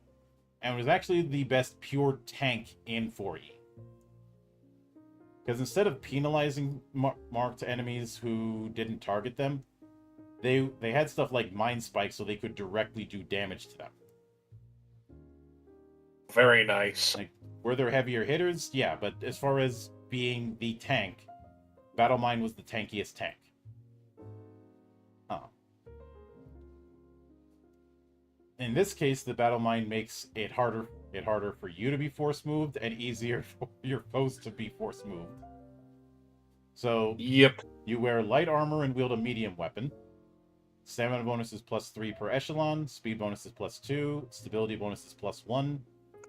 [SPEAKER 1] and was actually the best pure tank in 4e. Because instead of penalizing marked enemies who didn't target them, they had stuff like Mind Spike so they could directly do damage to them.
[SPEAKER 2] Very nice.
[SPEAKER 1] Like, were there heavier hitters? Yeah, but as far as being the tank, Battle Mind was the tankiest tank. In this case, the Battle Mind makes it harder for you to be force moved and easier for your foes to be force moved. So
[SPEAKER 2] Yep.
[SPEAKER 1] You wear light armor and wield a medium weapon. Stamina bonus is +3 per echelon. Speed bonus is +2. Stability bonus is +1.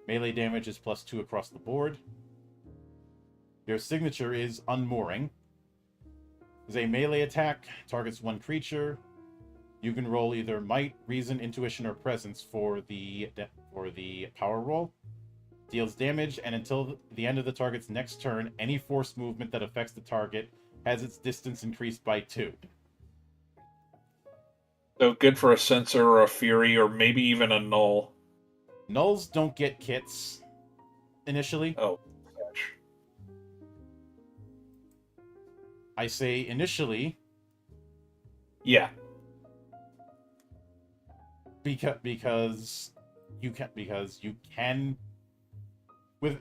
[SPEAKER 1] Melee damage is +2 across the board. Your signature is Unmooring. It's a melee attack, targets one creature. You can roll either Might, Reason, Intuition, or Presence for the power roll. Deals damage, and until the end of the target's next turn, any force movement that affects the target has its distance increased by 2.
[SPEAKER 2] So good for a Censor or a Fury, or maybe even a Null.
[SPEAKER 1] Nulls don't get kits initially.
[SPEAKER 2] Oh, gosh.
[SPEAKER 1] I say initially
[SPEAKER 2] Yeah.
[SPEAKER 1] because you can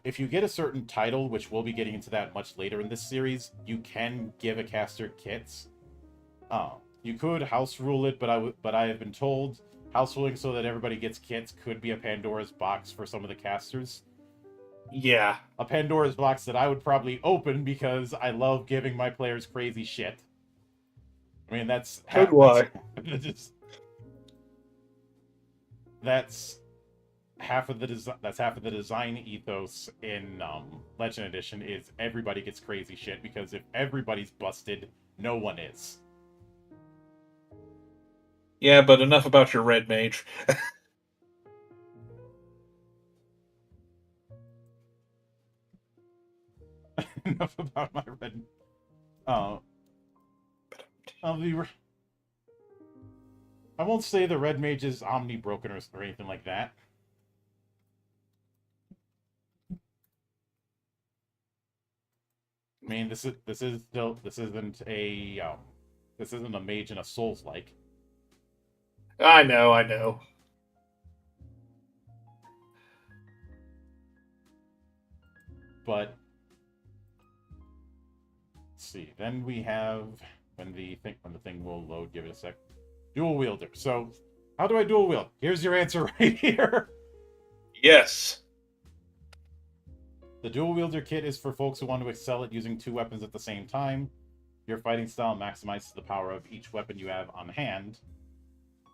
[SPEAKER 1] if you get a certain title, which we'll be getting into that much later in this series, you can give a caster kits. You could house rule it, but I have been told house ruling so that everybody gets kits could be a Pandora's box for some of the casters.
[SPEAKER 2] Yeah.
[SPEAKER 1] A Pandora's box that I would probably open because I love giving my players crazy shit. I mean, that's
[SPEAKER 2] So do I.
[SPEAKER 1] That's half of the design ethos in Legend Edition is everybody gets crazy shit, because if everybody's busted, no one is.
[SPEAKER 2] Yeah, but enough about your red mage.
[SPEAKER 1] Enough about my red. I won't say the red mage is omni broken or anything like that. I mean, this isn't a mage in a Souls like.
[SPEAKER 2] I know.
[SPEAKER 1] But let's see. Then we have when the thing will load. Give it a sec. Dual wielder. So, how do I dual wield? Here's your answer right here.
[SPEAKER 2] Yes.
[SPEAKER 1] The dual wielder kit is for folks who want to excel at using 2 weapons at the same time. Your fighting style maximizes the power of each weapon you have on hand.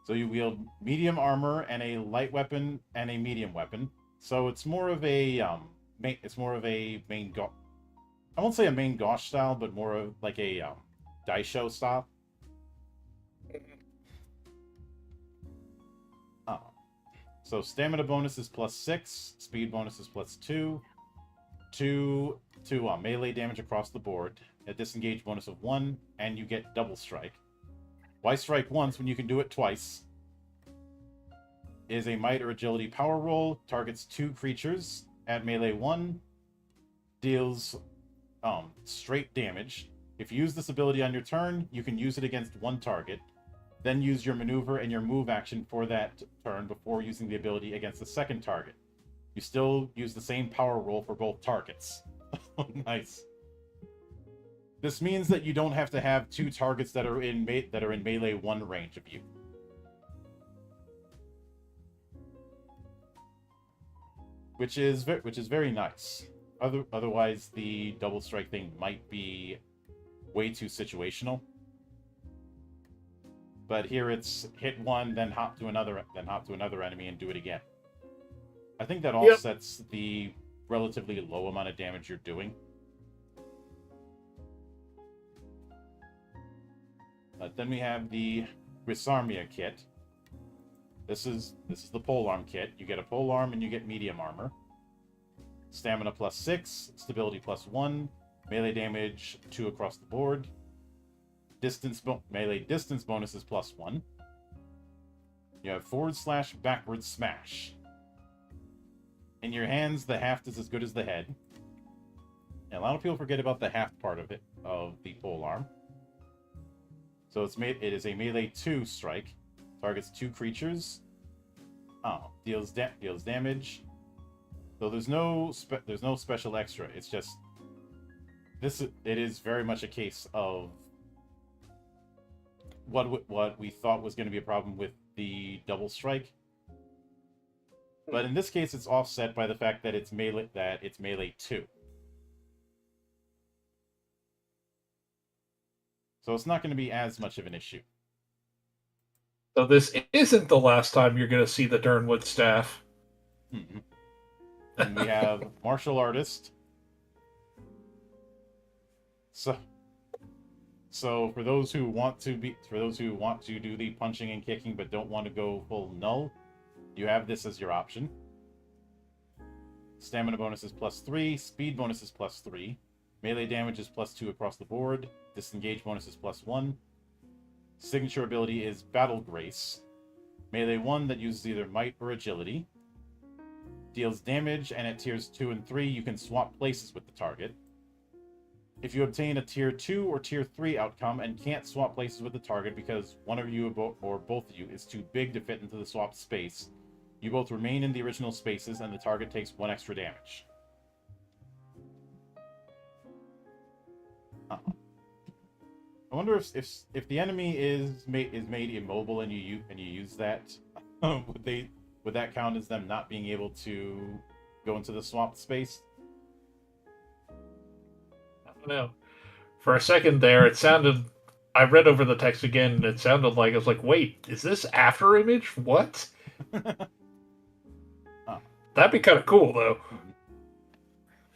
[SPEAKER 1] So you wield medium armor and a light weapon and a medium weapon. So it's more of a main go. I won't say a main Gauche style, but more of like a Daisho style. So stamina bonus is +6, speed bonus is +2, 2 melee damage across the board, a disengage bonus of 1, and you get double strike. Why strike once when you can do it twice? Is a might or agility power roll, targets 2 creatures at melee 1, deals straight damage. If you use this ability on your turn, you can use it against one target, then use your maneuver and your move action for that turn before using the ability against the second target. You still use the same power roll for both targets. Nice. This means that you don't have to have 2 targets that are in melee 1 range of you. Which is very nice. Otherwise, the double strike thing might be way too situational. But here it's hit one, then hop to another enemy and do it again. I think that offsets the relatively low amount of damage you're doing. Then we have the Grisarmia kit. This is the polearm kit. You get a polearm and you get medium armor. Stamina +6, stability +1, melee damage 2 across the board. Melee distance bonus is +1. You have / backward smash. In your hands, the haft is as good as the head. And a lot of people forget about the haft part of the polearm. So it is a melee 2 strike. Targets 2 creatures. Deals damage. So there's no special extra. It's just it is very much a case of what we thought was going to be a problem with the double strike. But in this case, it's offset by the fact that it's melee 2. So it's not going to be as much of an issue.
[SPEAKER 2] So this isn't the last time you're going to see the Durnwood staff.
[SPEAKER 1] Mm-hmm. And we have martial artist. So for those who want to do the punching and kicking but don't want to go full null, you have this as your option. Stamina bonus is +3, speed bonus is +3, melee damage is +2 across the board, disengage bonus is +1. Signature ability is Battle Grace. Melee 1 that uses either might or agility. Deals damage, and at tiers 2 and 3, you can swap places with the target. If you obtain a tier 2 or tier 3 outcome and can't swap places with the target because one of you or both of you is too big to fit into the swapped space, you both remain in the original spaces and the target takes 1 extra damage. I wonder if the enemy is made immobile and you use that, would that count as them not being able to go into the swapped space?
[SPEAKER 2] I don't know. For a second there, it sounded. I read over the text again, and it sounded like I was like, "Wait, is this after image? What?" That'd be kind of cool, though.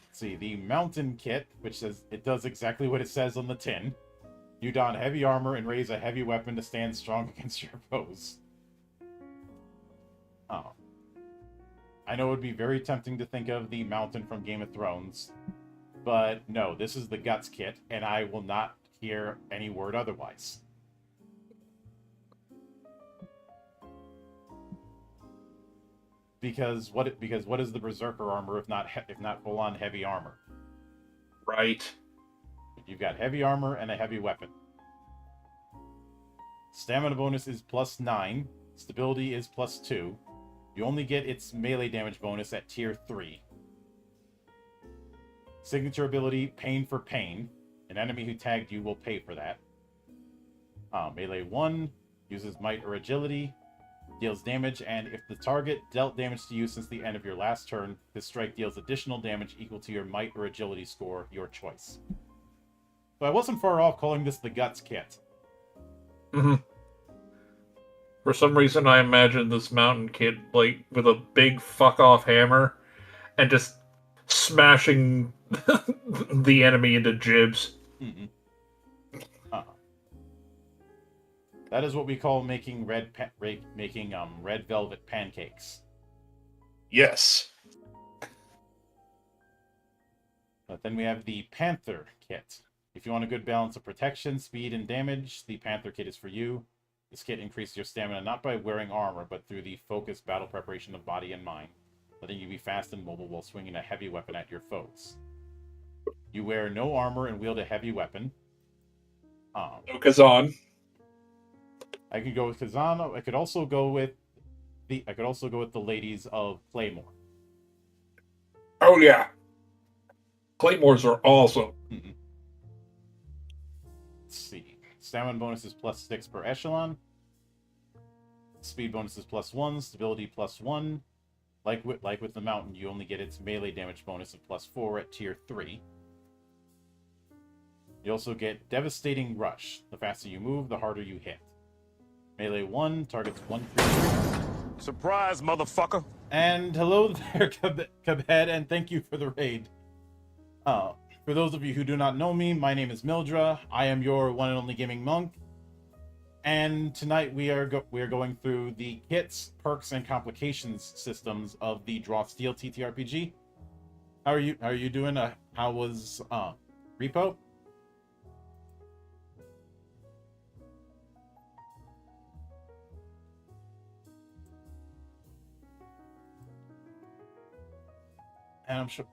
[SPEAKER 1] Let's see, the mountain kit, which says it does exactly what it says on the tin. You don heavy armor and raise a heavy weapon to stand strong against your foes. I know it would be very tempting to think of the mountain from Game of Thrones, but no, this is the Guts kit, and I will not hear any word otherwise. Because what is the Berserker armor if not full on heavy armor?
[SPEAKER 2] Right.
[SPEAKER 1] You've got heavy armor and a heavy weapon. Stamina bonus is +9. Stability is +2. You only get its melee damage bonus at tier 3. Signature ability, Pain for Pain. An enemy who tagged you will pay for that. Melee 1, uses might or agility, deals damage, and if the target dealt damage to you since the end of your last turn, this strike deals additional damage equal to your might or agility score, your choice. So I wasn't far off calling this the Guts kit.
[SPEAKER 2] Mm-hmm. For some reason, I imagined this mountain kid like with a big fuck off hammer and just smashing the enemy into jibs.
[SPEAKER 1] Mm-hmm. That is what we call making red velvet pancakes.
[SPEAKER 2] Yes.
[SPEAKER 1] But then we have the Panther kit. If you want a good balance of protection, speed, and damage, the Panther kit is for you. This kit increases your stamina not by wearing armor, but through the focused battle preparation of body and mind, letting you be fast and mobile while swinging a heavy weapon at your foes. You wear no armor and wield a heavy weapon.
[SPEAKER 2] No Kazan.
[SPEAKER 1] I could go with Kazan. I could also go with the ladies of Claymore.
[SPEAKER 2] Oh yeah. Claymores are awesome.
[SPEAKER 1] Let's see. Stamina bonus is +6 per echelon. Speed bonus is +1. Stability +1. Like with the mountain, you only get its melee damage bonus of +4 at tier 3. You also get Devastating Rush. The faster you move, the harder you hit. Melee 1 targets 1 creature.
[SPEAKER 3] Surprise, motherfucker!
[SPEAKER 1] And hello there, Cubhead, and thank you for the raid. For those of you who do not know me, my name is Mildra. I am your one and only gaming monk. And tonight we are going through the kits, perks, and complications systems of the Draw Steel TTRPG. How are you doing? How was Repo? And I'm sure,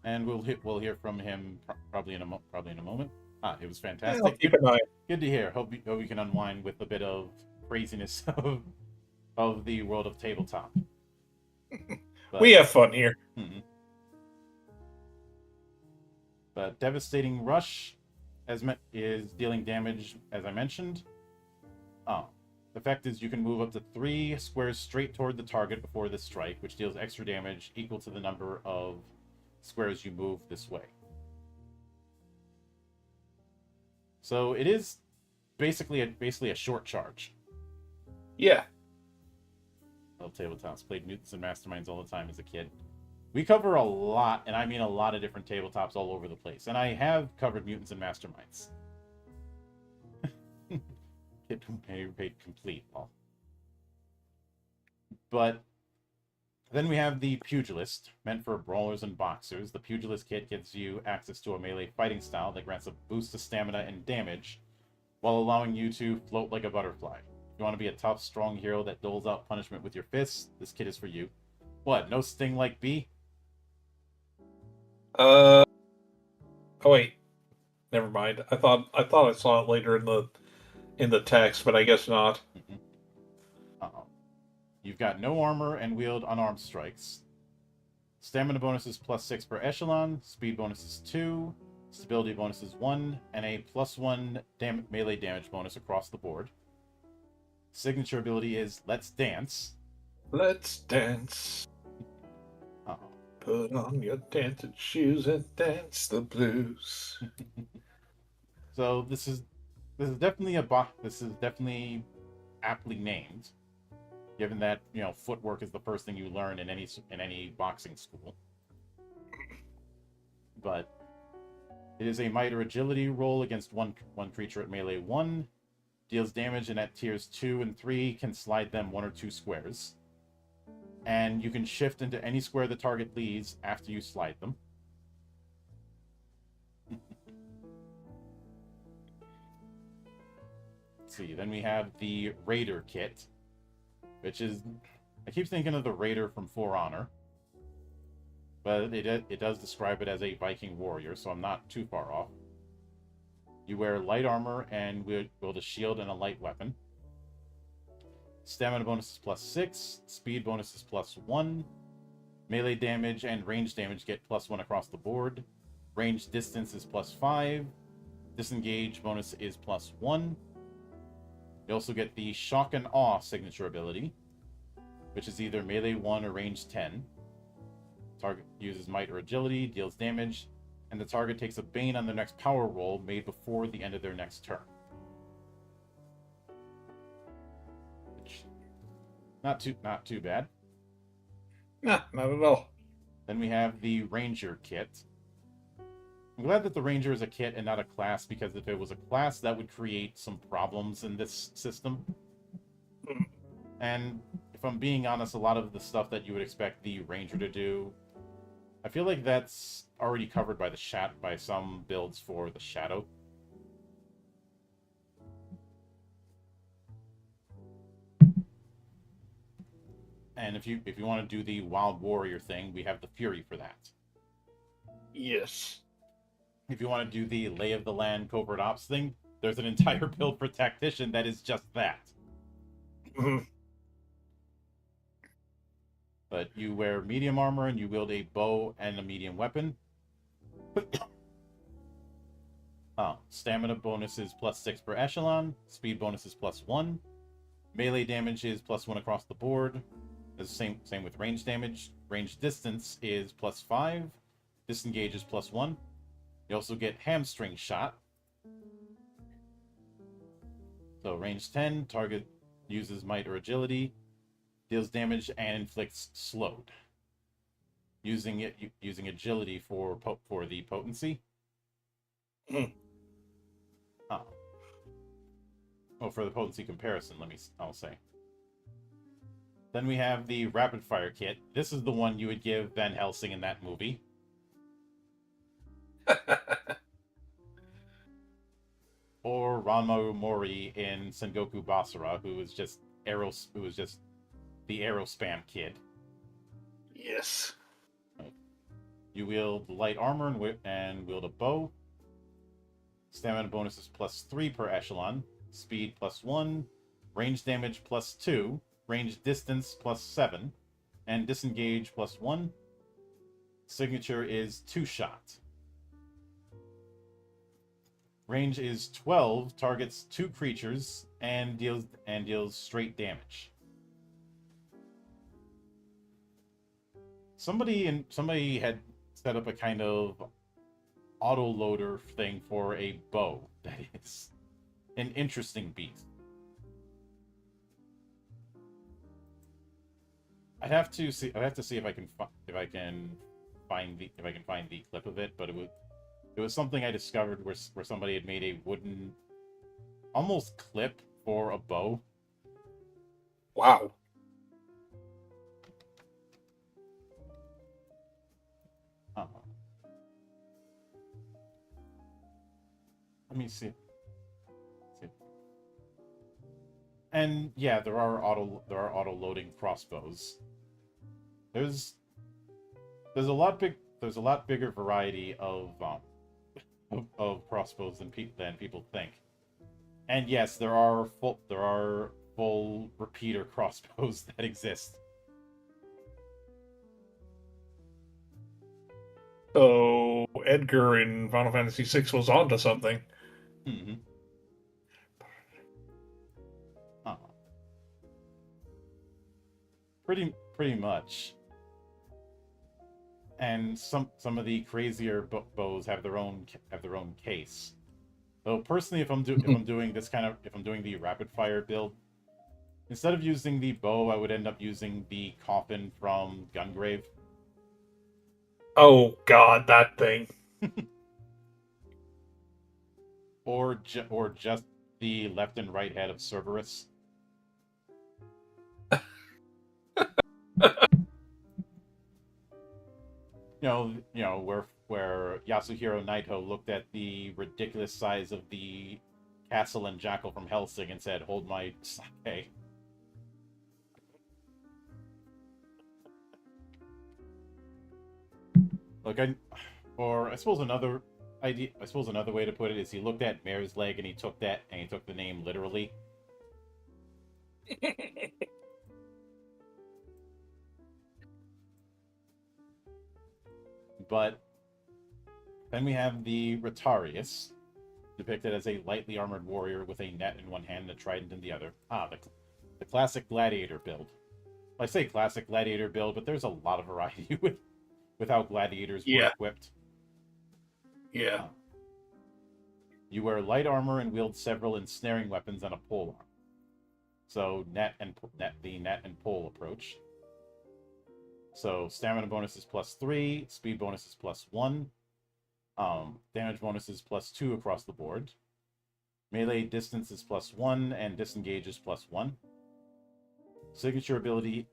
[SPEAKER 1] and we'll hear from him probably in a moment. It was fantastic.
[SPEAKER 2] Yeah, keep an eye.
[SPEAKER 1] Good to hear. Hope you can unwind with a bit of craziness of the world of tabletop. But,
[SPEAKER 2] We have fun here.
[SPEAKER 1] But Devastating Rush is dealing damage, as I mentioned. The effect is you can move up to 3 squares straight toward the target before this strike, which deals extra damage equal to the number of squares you move this way. So it is basically a short charge.
[SPEAKER 2] Yeah.
[SPEAKER 1] I love tabletops. Played Mutants and Masterminds all the time as a kid. We cover a lot, and I mean a lot of different tabletops all over the place. And I have covered Mutants and Masterminds. Kit paid complete. But then we have the Pugilist, meant for brawlers and boxers. The Pugilist kit gives you access to a melee fighting style that grants a boost to stamina and damage, while allowing you to float like a butterfly. If you want to be a tough, strong hero that doles out punishment with your fists, this kit is for you. What? No sting like B?
[SPEAKER 2] Oh wait. Never mind. I thought I saw it later in the text, but I guess not.
[SPEAKER 1] You've got no armor and wield unarmed strikes. Stamina bonus is +6 per echelon. Speed bonus is 2. Stability bonus is 1. And a +1 melee damage bonus across the board. Signature ability is Let's Dance.
[SPEAKER 2] Let's dance. Put on your dancing shoes and dance the blues.
[SPEAKER 1] So this is definitely aptly named, given that footwork is the first thing you learn in any boxing school. But it is a might or agility roll against one creature at melee 1, deals damage, and at tiers 2 and 3 can slide them 1 or 2 squares. And you can shift into any square the target leaves after you slide them. Let's see, then we have the Raider kit, which is, I keep thinking of the Raider from For Honor, but it does describe it as a Viking warrior, so I'm not too far off. You wear light armor and wield a shield and a light weapon. Stamina bonus is +6, speed bonus is +1, melee damage and range damage get +1 across the board. Range distance is +5, disengage bonus is +1. You also get the Shock and Awe signature ability, which is either melee 1 or range 10. Target uses might or agility, deals damage, and the target takes a bane on their next power roll made before the end of their next turn. Which, not too bad.
[SPEAKER 2] Nah, not at all.
[SPEAKER 1] Then we have the Ranger kit. I'm glad that the Ranger is a kit and not a class, because if it was a class, that would create some problems in this system. And if I'm being honest, a lot of the stuff that you would expect the ranger to do, I feel like that's already covered by by some builds for the shadow. And if you want to do the wild warrior thing, we have the fury for that.
[SPEAKER 2] Yes.
[SPEAKER 1] If you want to do the lay of the land covert ops thing, there's an entire build for tactician that is just that.
[SPEAKER 2] Mhm.
[SPEAKER 1] But you wear medium armor and you wield a bow and a medium weapon. Stamina bonus is +6 per echelon. Speed bonus is +1. Melee damage is +1 across the board. It's the same with range damage. Range distance is +5. Disengage is +1. You also get hamstring shot. So range 10, target uses might or agility, deals damage and inflicts slowed. Using agility for the potency. Oh, for the potency comparison, I'll say. Then we have the rapid fire kit. This is the one you would give Van Helsing in that movie. Or Ranma Mori in Sengoku Basara, who was just the arrow spam kid.
[SPEAKER 2] Yes.
[SPEAKER 1] You wield light armor and wield a bow. Stamina bonus is +3 per echelon. Speed +1. Range damage +2. Range distance +7. And disengage +1. Signature is 2-shot. Range is 12, targets 2 creatures, and deals straight damage. Somebody had set up a kind of autoloader thing for a bow that is an interesting beast. I'd have to see if I can find the clip of it, but it was something I discovered where somebody had made a wooden almost clip for a bow.
[SPEAKER 2] Wow.
[SPEAKER 1] Let me see. And yeah, there are auto loading crossbows. There's a lot bigger variety of crossbows than people think. And yes, there are full repeater crossbows that exist.
[SPEAKER 2] So Edgar in Final Fantasy VI was onto something.
[SPEAKER 1] Mm-hmm. Pretty much. And some of the crazier bows have their own case. Though personally, if I'm doing the rapid fire build, instead of using the bow, I would end up using the coffin from Gungrave.
[SPEAKER 2] Oh God, that thing.
[SPEAKER 1] or just the left and right head of Cerberus. You know where Yasuhiro Naito looked at the ridiculous size of the castle and jackal from Helsing and said, "Hold my sake." Look, I suppose another way to put it is he looked at Mare's leg and he took the name literally. But then we have the Rotarius, depicted as a lightly armored warrior with a net in one hand and a trident in the other. The classic gladiator build. I say classic gladiator build, but there's a lot of variety with how gladiators were equipped.
[SPEAKER 2] Yeah.
[SPEAKER 1] You wear light armor and wield several ensnaring weapons and a pole arm. So the net and pole approach. So stamina bonus is +3, speed bonus is +1, damage bonus is +2 across the board. Melee distance is +1, and disengage is +1. signature ability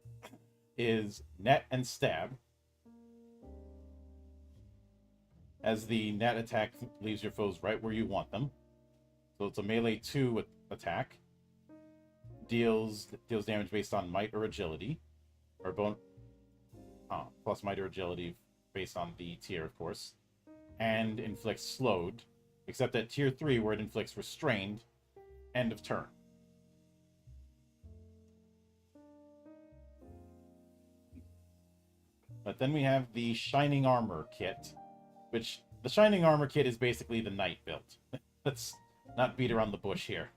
[SPEAKER 1] is Net and Stab. As the net attack leaves your foes right where you want them. So it's a melee 2 attack. Deals damage based on might or agility. Or plus might or agility based on the tier, of course. And inflicts slowed. Except at tier 3 where it inflicts restrained. End of turn. But then we have the Shining Armor kit. Which, the Shining Armor kit is basically the Knight build. Let's not beat around the bush here.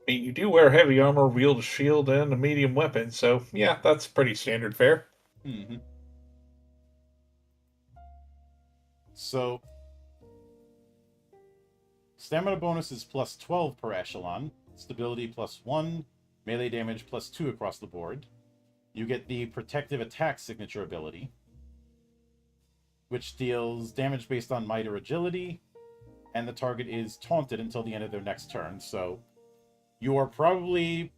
[SPEAKER 2] I mean, you do wear heavy armor, wield a shield, and a medium weapon, so yeah, that's pretty standard fare.
[SPEAKER 1] Mm-hmm. So, stamina bonus is plus 12 per echelon, stability plus 1, melee damage plus 2 across the board. You get the protective attack signature ability, which deals damage based on might or agility, and the target is taunted until the end of their next turn. So you're probably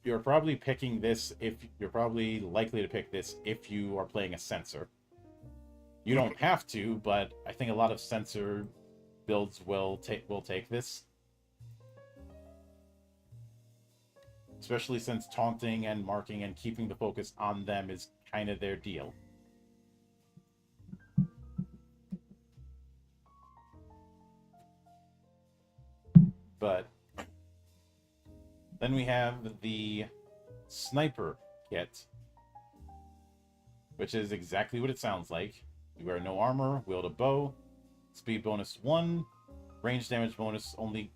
[SPEAKER 1] picking this if you're probably likely to pick this if you are playing a censor. You don't have to, but I think a lot of censor builds will take this. Especially since taunting and marking and keeping the focus on them is kind of their deal. But then we have the Sniper kit, which is exactly what it sounds like. You wear no armor, wield a bow, speed bonus 1, range damage bonus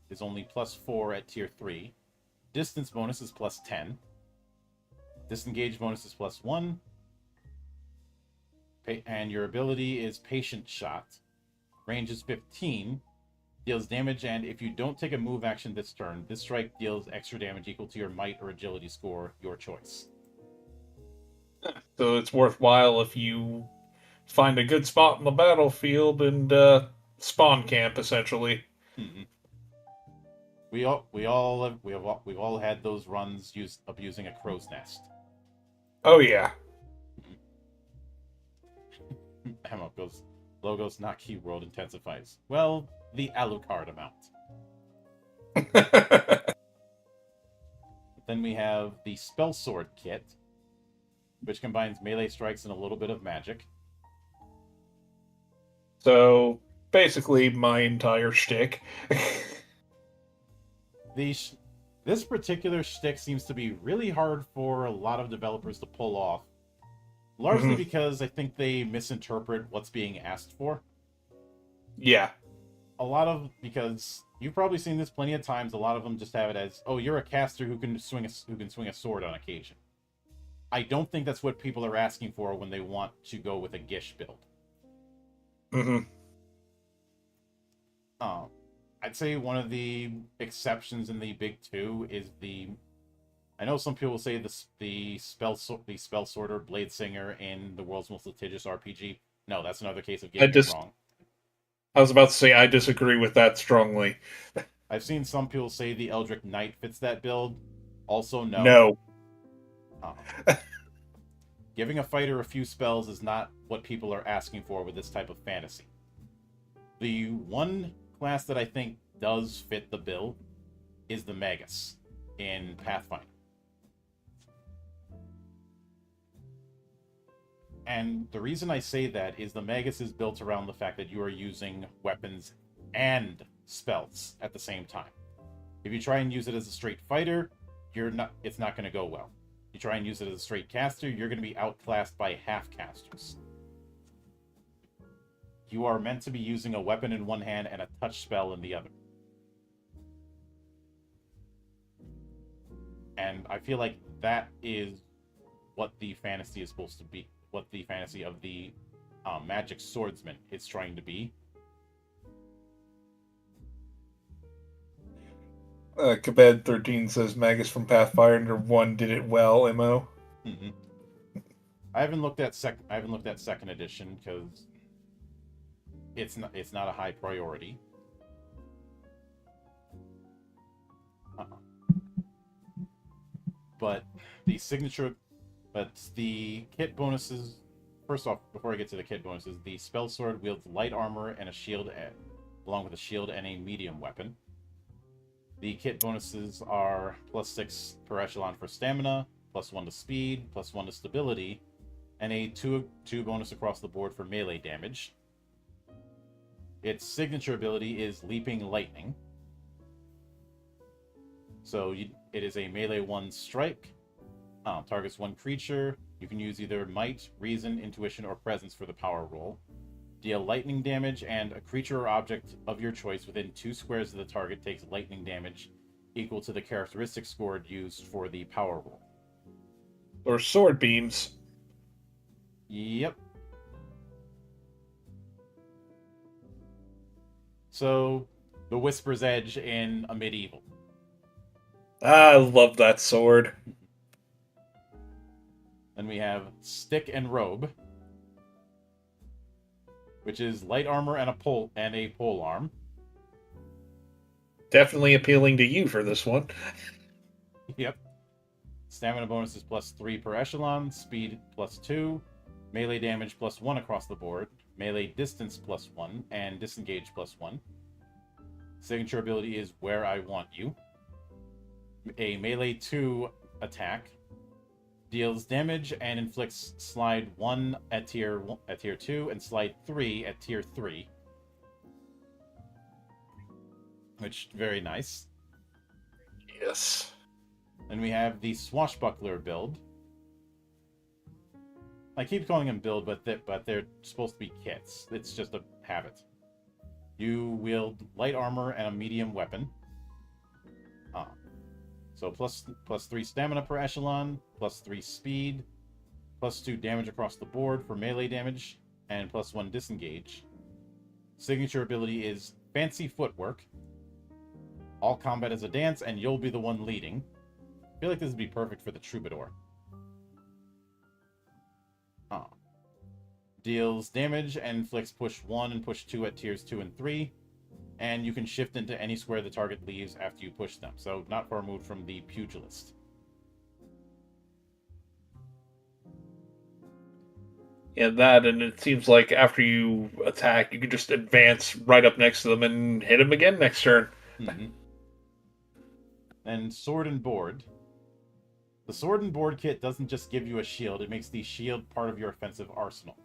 [SPEAKER 1] is only plus 4 at tier 3, distance bonus is plus 10, disengage bonus is plus 1, and your ability is Patient Shot. Range is 15, deals damage, and if you don't take a move action this turn, this strike deals extra damage equal to your might or agility score, your choice.
[SPEAKER 2] So it's worthwhile if you find a good spot in the battlefield and spawn camp, essentially.
[SPEAKER 1] Mm-hmm. We've all had those runs of using a crow's nest.
[SPEAKER 2] Oh yeah.
[SPEAKER 1] Ammo goes. Logos not keyword intensifies. Well, the Alucard amount. Then we have the Spell Sword kit, which combines melee strikes and a little bit of magic.
[SPEAKER 2] So basically, my entire shtick.
[SPEAKER 1] This particular shtick seems to be really hard for a lot of developers to pull off. Largely because I think they misinterpret what's being asked for.
[SPEAKER 2] Yeah.
[SPEAKER 1] Because you've probably seen this plenty of times. A lot of them just have it as, "Oh, you're a caster who can swing a sword on occasion." I don't think that's what people are asking for when they want to go with a Gish build. I'd say one of the exceptions in the big two is I know some people say the spell sorter Blade Singer in the world's most litigious RPG. No, that's another case of getting it wrong.
[SPEAKER 2] I was about to say I disagree with that strongly.
[SPEAKER 1] I've seen some people say the Eldritch Knight fits that build. Also, no.
[SPEAKER 2] No.
[SPEAKER 1] Giving a fighter a few spells is not what people are asking for with this type of fantasy. The one class that I think does fit the bill is the Magus in Pathfinder. And the reason I say that is the Magus is built around the fact that you are using weapons and spells at the same time. If you try and use it as a straight fighter, it's not going to go well. You try and use it as a straight caster, you're going to be outclassed by half casters. You are meant to be using a weapon in one hand and a touch spell in the other. And I feel like that is what the fantasy is supposed to be. What the fantasy of the magic swordsman is trying to be.
[SPEAKER 2] Kabed 13 says Magus from Pathfinder 1 did it well, MO.
[SPEAKER 1] Mm-hmm. I haven't looked at second edition because it's not a high priority. but the signature, but the kit bonuses. First off, before I get to the kit bonuses, the spell sword wields light armor and a shield, along with a shield and a medium weapon. The kit bonuses are +6 per echelon for stamina, +1 to speed, +1 to stability, and a 2 bonus across the board for melee damage. Its signature ability is Leaping Lightning. So it is a melee 1 strike. Targets one creature. You can use either Might, Reason, Intuition, or Presence for the power roll. Deal lightning damage, and a creature or object of your choice within 2 squares of the target takes lightning damage equal to the characteristic score used for the power roll.
[SPEAKER 2] Or sword beams.
[SPEAKER 1] Yep. So, the Whisper's Edge in a medieval.
[SPEAKER 2] I love that sword.
[SPEAKER 1] Then we have Stick and Robe, which is light armor and a pole arm.
[SPEAKER 2] Definitely appealing to you for this one.
[SPEAKER 1] Yep. Stamina bonus is +3 per echelon, speed +2, melee damage +1 across the board, melee distance +1, and disengage +1. Signature ability is Where I Want You. A melee 2 attack deals damage and inflicts slide 1 at tier 2 and slide 3 at tier 3. Which, very nice.
[SPEAKER 2] Yes.
[SPEAKER 1] Then we have the Swashbuckler build. I keep calling them build, but they're supposed to be kits. It's just a habit. You wield light armor and a medium weapon. So +3 stamina per echelon, +3 speed, +2 damage across the board for melee damage, and +1 disengage. Signature ability is Fancy Footwork. All combat is a dance, and you'll be the one leading. I feel like this would be perfect for the Troubadour. Deals damage and inflicts push 1 and push 2 at tiers 2 and 3. And you can shift into any square the target leaves after you push them. So not far removed from the Pugilist.
[SPEAKER 2] Yeah, that, and it seems like after you attack, you can just advance right up next to them and hit them again next turn.
[SPEAKER 1] Mm-hmm. And Sword and Board. The Sword and Board kit doesn't just give you a shield, it makes the shield part of your offensive arsenal.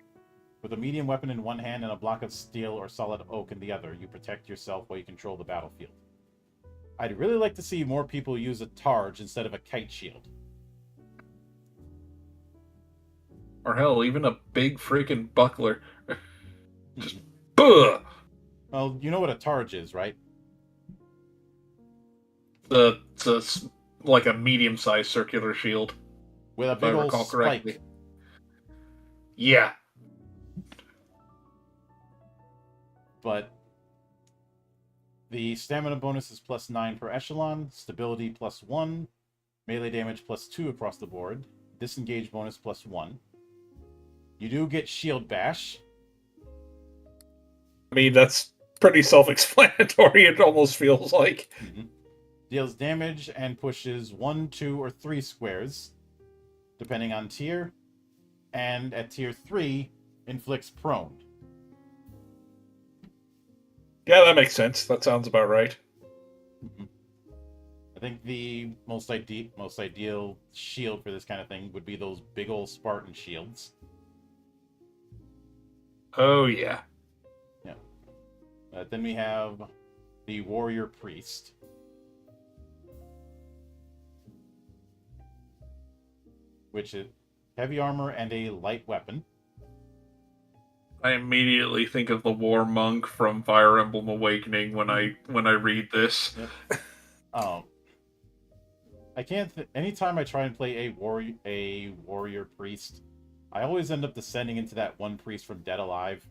[SPEAKER 1] With a medium weapon in one hand and a block of steel or solid oak in the other, you protect yourself while you control the battlefield. I'd really like to see more people use a targe instead of a kite shield.
[SPEAKER 2] Or hell, even a big freaking buckler. Just, buh!
[SPEAKER 1] Well, you know what a targe is, right?
[SPEAKER 2] It's like a medium-sized circular shield.
[SPEAKER 1] With a
[SPEAKER 2] If I
[SPEAKER 1] big old
[SPEAKER 2] recall
[SPEAKER 1] spike.
[SPEAKER 2] correctly. Yeah.
[SPEAKER 1] But the stamina bonus is +9 per echelon, stability +1, melee damage +2 across the board, disengage bonus +1. You do get shield bash.
[SPEAKER 2] I mean, that's pretty self-explanatory, it almost feels like.
[SPEAKER 1] Deals damage and pushes 1, 2, or 3 squares, depending on tier. And at tier 3, inflicts prone.
[SPEAKER 2] Yeah, that makes sense. That sounds about right.
[SPEAKER 1] I think the most ideal shield for this kind of thing would be those big old Spartan shields.
[SPEAKER 2] Oh, yeah.
[SPEAKER 1] Yeah. Then we have the Warrior Priest. Which is heavy armor and a light weapon.
[SPEAKER 2] I immediately think of the War Monk from Fire Emblem Awakening when I read this.
[SPEAKER 1] Yep. I can't. Anytime I try and play a warrior priest, I always end up descending into that one priest from Dead Alive.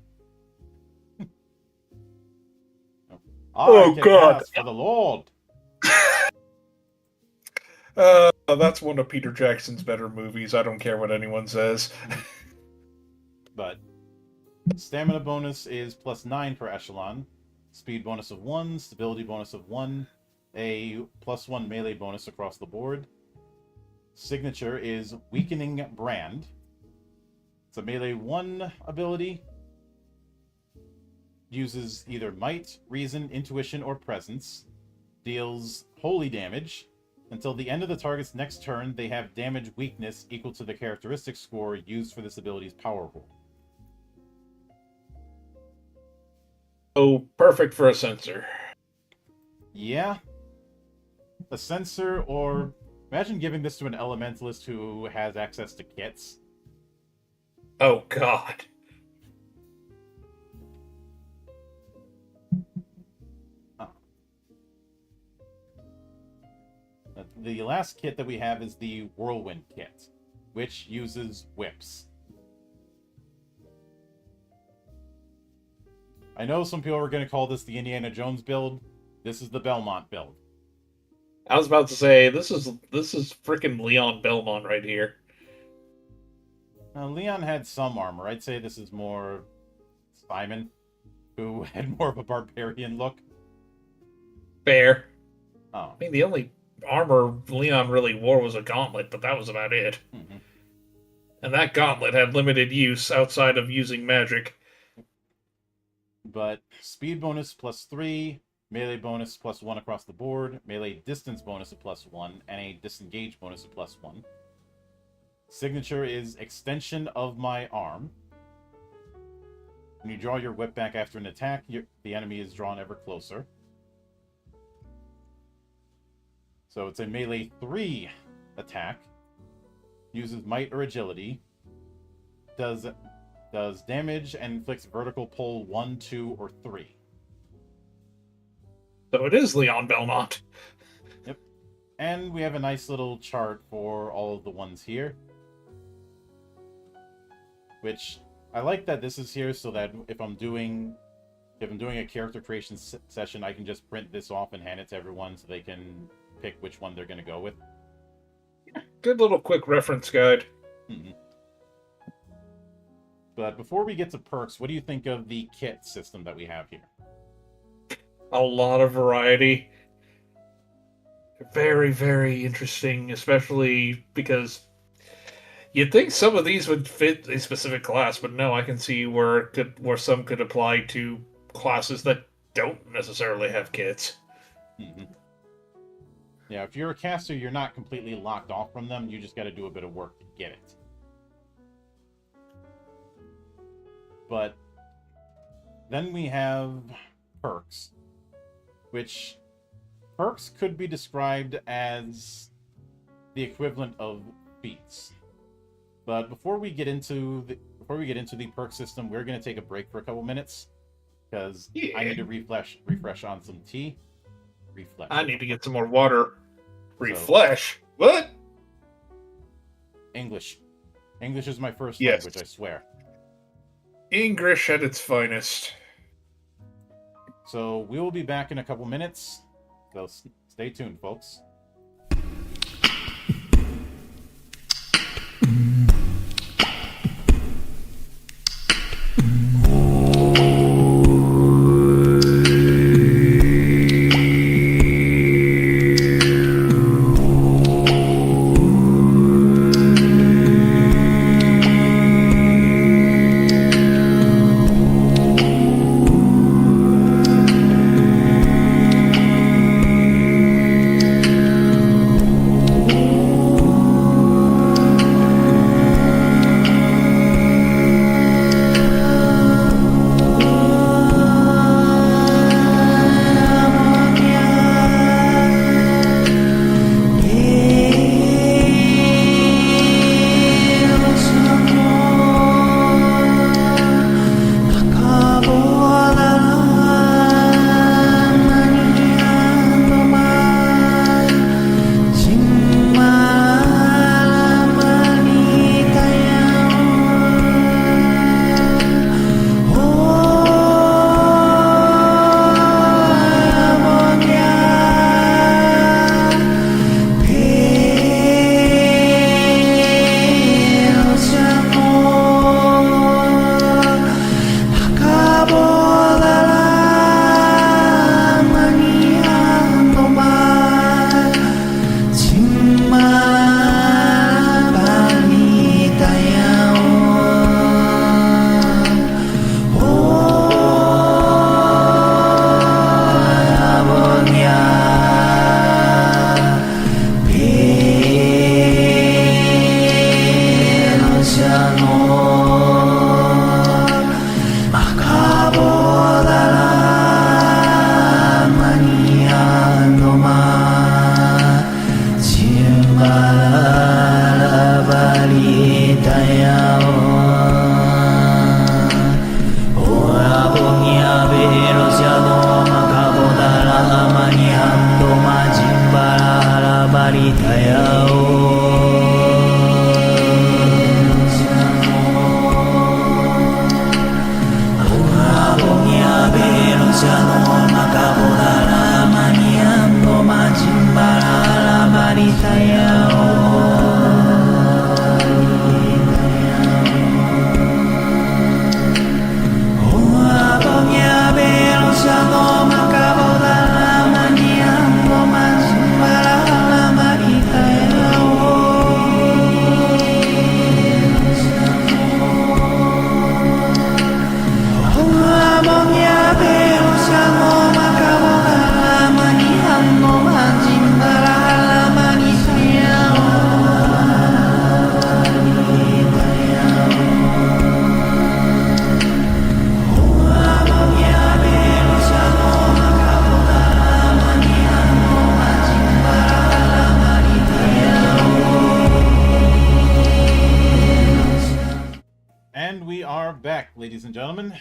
[SPEAKER 2] Oh, God.
[SPEAKER 1] For the Lord.
[SPEAKER 2] That's one of Peter Jackson's better movies. I don't care what anyone says.
[SPEAKER 1] But stamina bonus is +9 per echelon, speed bonus of 1, stability bonus of 1, a +1 melee bonus across the board. Signature is Weakening Brand. It's a melee 1 ability. Uses either Might, Reason, Intuition, or Presence. Deals holy damage. Until the end of the target's next turn, they have damage weakness equal to the characteristic score used for this ability's power roll.
[SPEAKER 2] Oh, perfect for a sensor.
[SPEAKER 1] Yeah. A sensor, or imagine giving this to an elementalist who has access to kits.
[SPEAKER 2] Oh, God.
[SPEAKER 1] The last kit that we have is the Whirlwind kit, which uses whips. I know some people are going to call this the Indiana Jones build. This is the Belmont build.
[SPEAKER 2] I was about to say, this is freaking Leon Belmont right here.
[SPEAKER 1] Now, Leon had some armor. I'd say this is more Simon, who had more of a barbarian look.
[SPEAKER 2] Fair.
[SPEAKER 1] Oh.
[SPEAKER 2] I mean, the only armor Leon really wore was a gauntlet, but that was about it.
[SPEAKER 1] Mm-hmm.
[SPEAKER 2] And that gauntlet had limited use outside of using magic.
[SPEAKER 1] But speed bonus +3, melee bonus +1 across the board, melee distance bonus of +1, and a disengage bonus of +1. Signature is extension of my arm. When you draw your whip back after an attack, the enemy is drawn ever closer. So it's a melee 3 attack. Uses might or agility. Does damage and inflicts vertical pull 1, 2, or 3.
[SPEAKER 2] So it is Leon Belmont.
[SPEAKER 1] Yep. And we have a nice little chart for all of the ones here. Which I like that this is here so that if I'm doing a character creation session, I can just print this off and hand it to everyone so they can pick which one they're going to go with.
[SPEAKER 2] Good little quick reference guide.
[SPEAKER 1] Mm-hmm. But before we get to perks, what do you think of the kit system that we have here?
[SPEAKER 2] A lot of variety. Very, very interesting, especially because you'd think some of these would fit a specific class, but no, I can see where some could apply to classes that don't necessarily have kits.
[SPEAKER 1] Mm-hmm. Yeah, if you're a caster, you're not completely locked off from them. You just got to do a bit of work to get it. But then we have perks, which perks could be described as the equivalent of feats. But before we get into the perk system, we're going to take a break for a couple minutes because I need to refresh on some tea. Refresh.
[SPEAKER 2] I need to get some more water. Refresh? What?
[SPEAKER 1] English. English is my first
[SPEAKER 2] Yes.
[SPEAKER 1] language, I swear.
[SPEAKER 2] English at its finest.
[SPEAKER 1] So we will be back in a couple minutes. So stay tuned, folks. And we are back, ladies and gentlemen.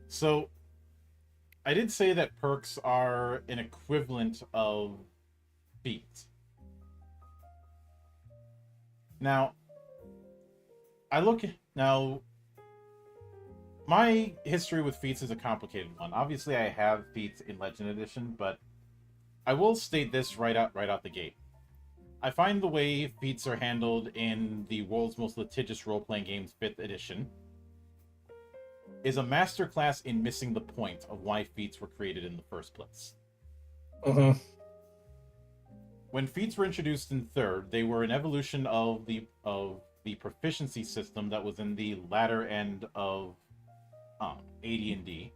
[SPEAKER 1] So, I did say that perks are an equivalent of feats. Now, my history with feats is a complicated one. Obviously, I have feats in Legend Edition, but I will state this right out the gate. I find the way feats are handled in the world's most litigious role-playing games 5th edition is a masterclass in missing the point of why feats were created in the first place.
[SPEAKER 2] Mm-hmm.
[SPEAKER 1] When feats were introduced in 3rd, they were an evolution of the proficiency system that was in the latter end of AD&D.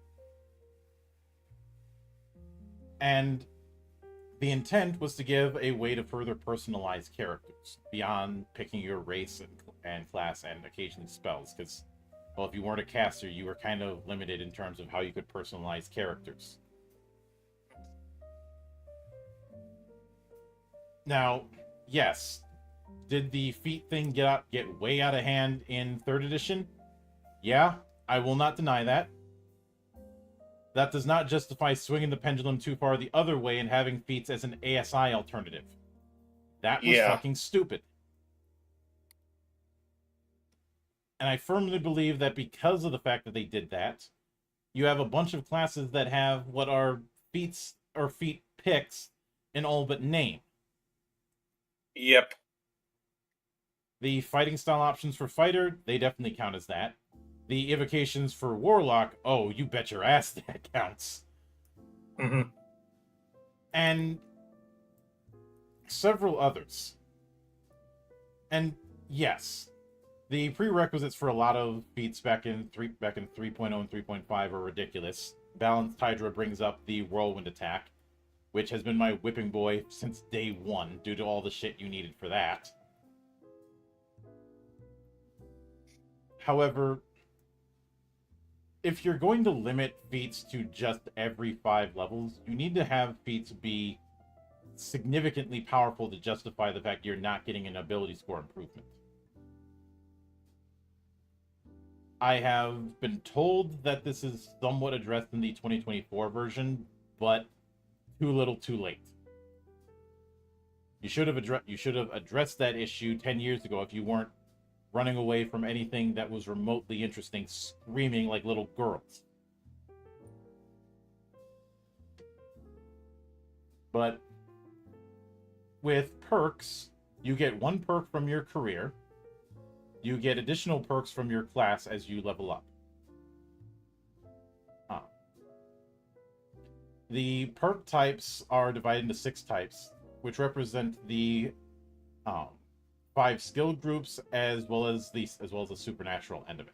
[SPEAKER 1] And the intent was to give a way to further personalize characters beyond picking your race and class and occasionally spells, because, well, if you weren't a caster, you were kind of limited in terms of how you could personalize characters. Now, yes, did the feat thing get way out of hand in 3rd edition? Yeah, I will not deny that. That does not justify swinging the pendulum too far the other way and having feats as an ASI alternative. That was fucking stupid. And I firmly believe that because of the fact that they did that, you have a bunch of classes that have what are feats or feat picks in all but name.
[SPEAKER 2] Yep.
[SPEAKER 1] The fighting style options for fighter, they definitely count as that. The evocations for warlock, oh, you bet your ass that counts.
[SPEAKER 2] Mm-hmm.
[SPEAKER 1] And several others. And yes, the prerequisites for a lot of feats back in 3.0 and 3.5 are ridiculous. Balanced Hydra brings up the whirlwind attack, which has been my whipping boy since day one due to all the shit you needed for that. However, if you're going to limit feats to just every 5 levels, you need to have feats be significantly powerful to justify the fact you're not getting an ability score improvement. I have been told that this is somewhat addressed in the 2024 version, but too little too late. You should have addressed that issue 10 years ago if you weren't running away from anything that was remotely interesting, screaming like little girls. But with perks, you get 1 perk from your career. You get additional perks from your class as you level up. The perk types are divided into 6 types, which represent the 5 skill groups as well as the supernatural end of it.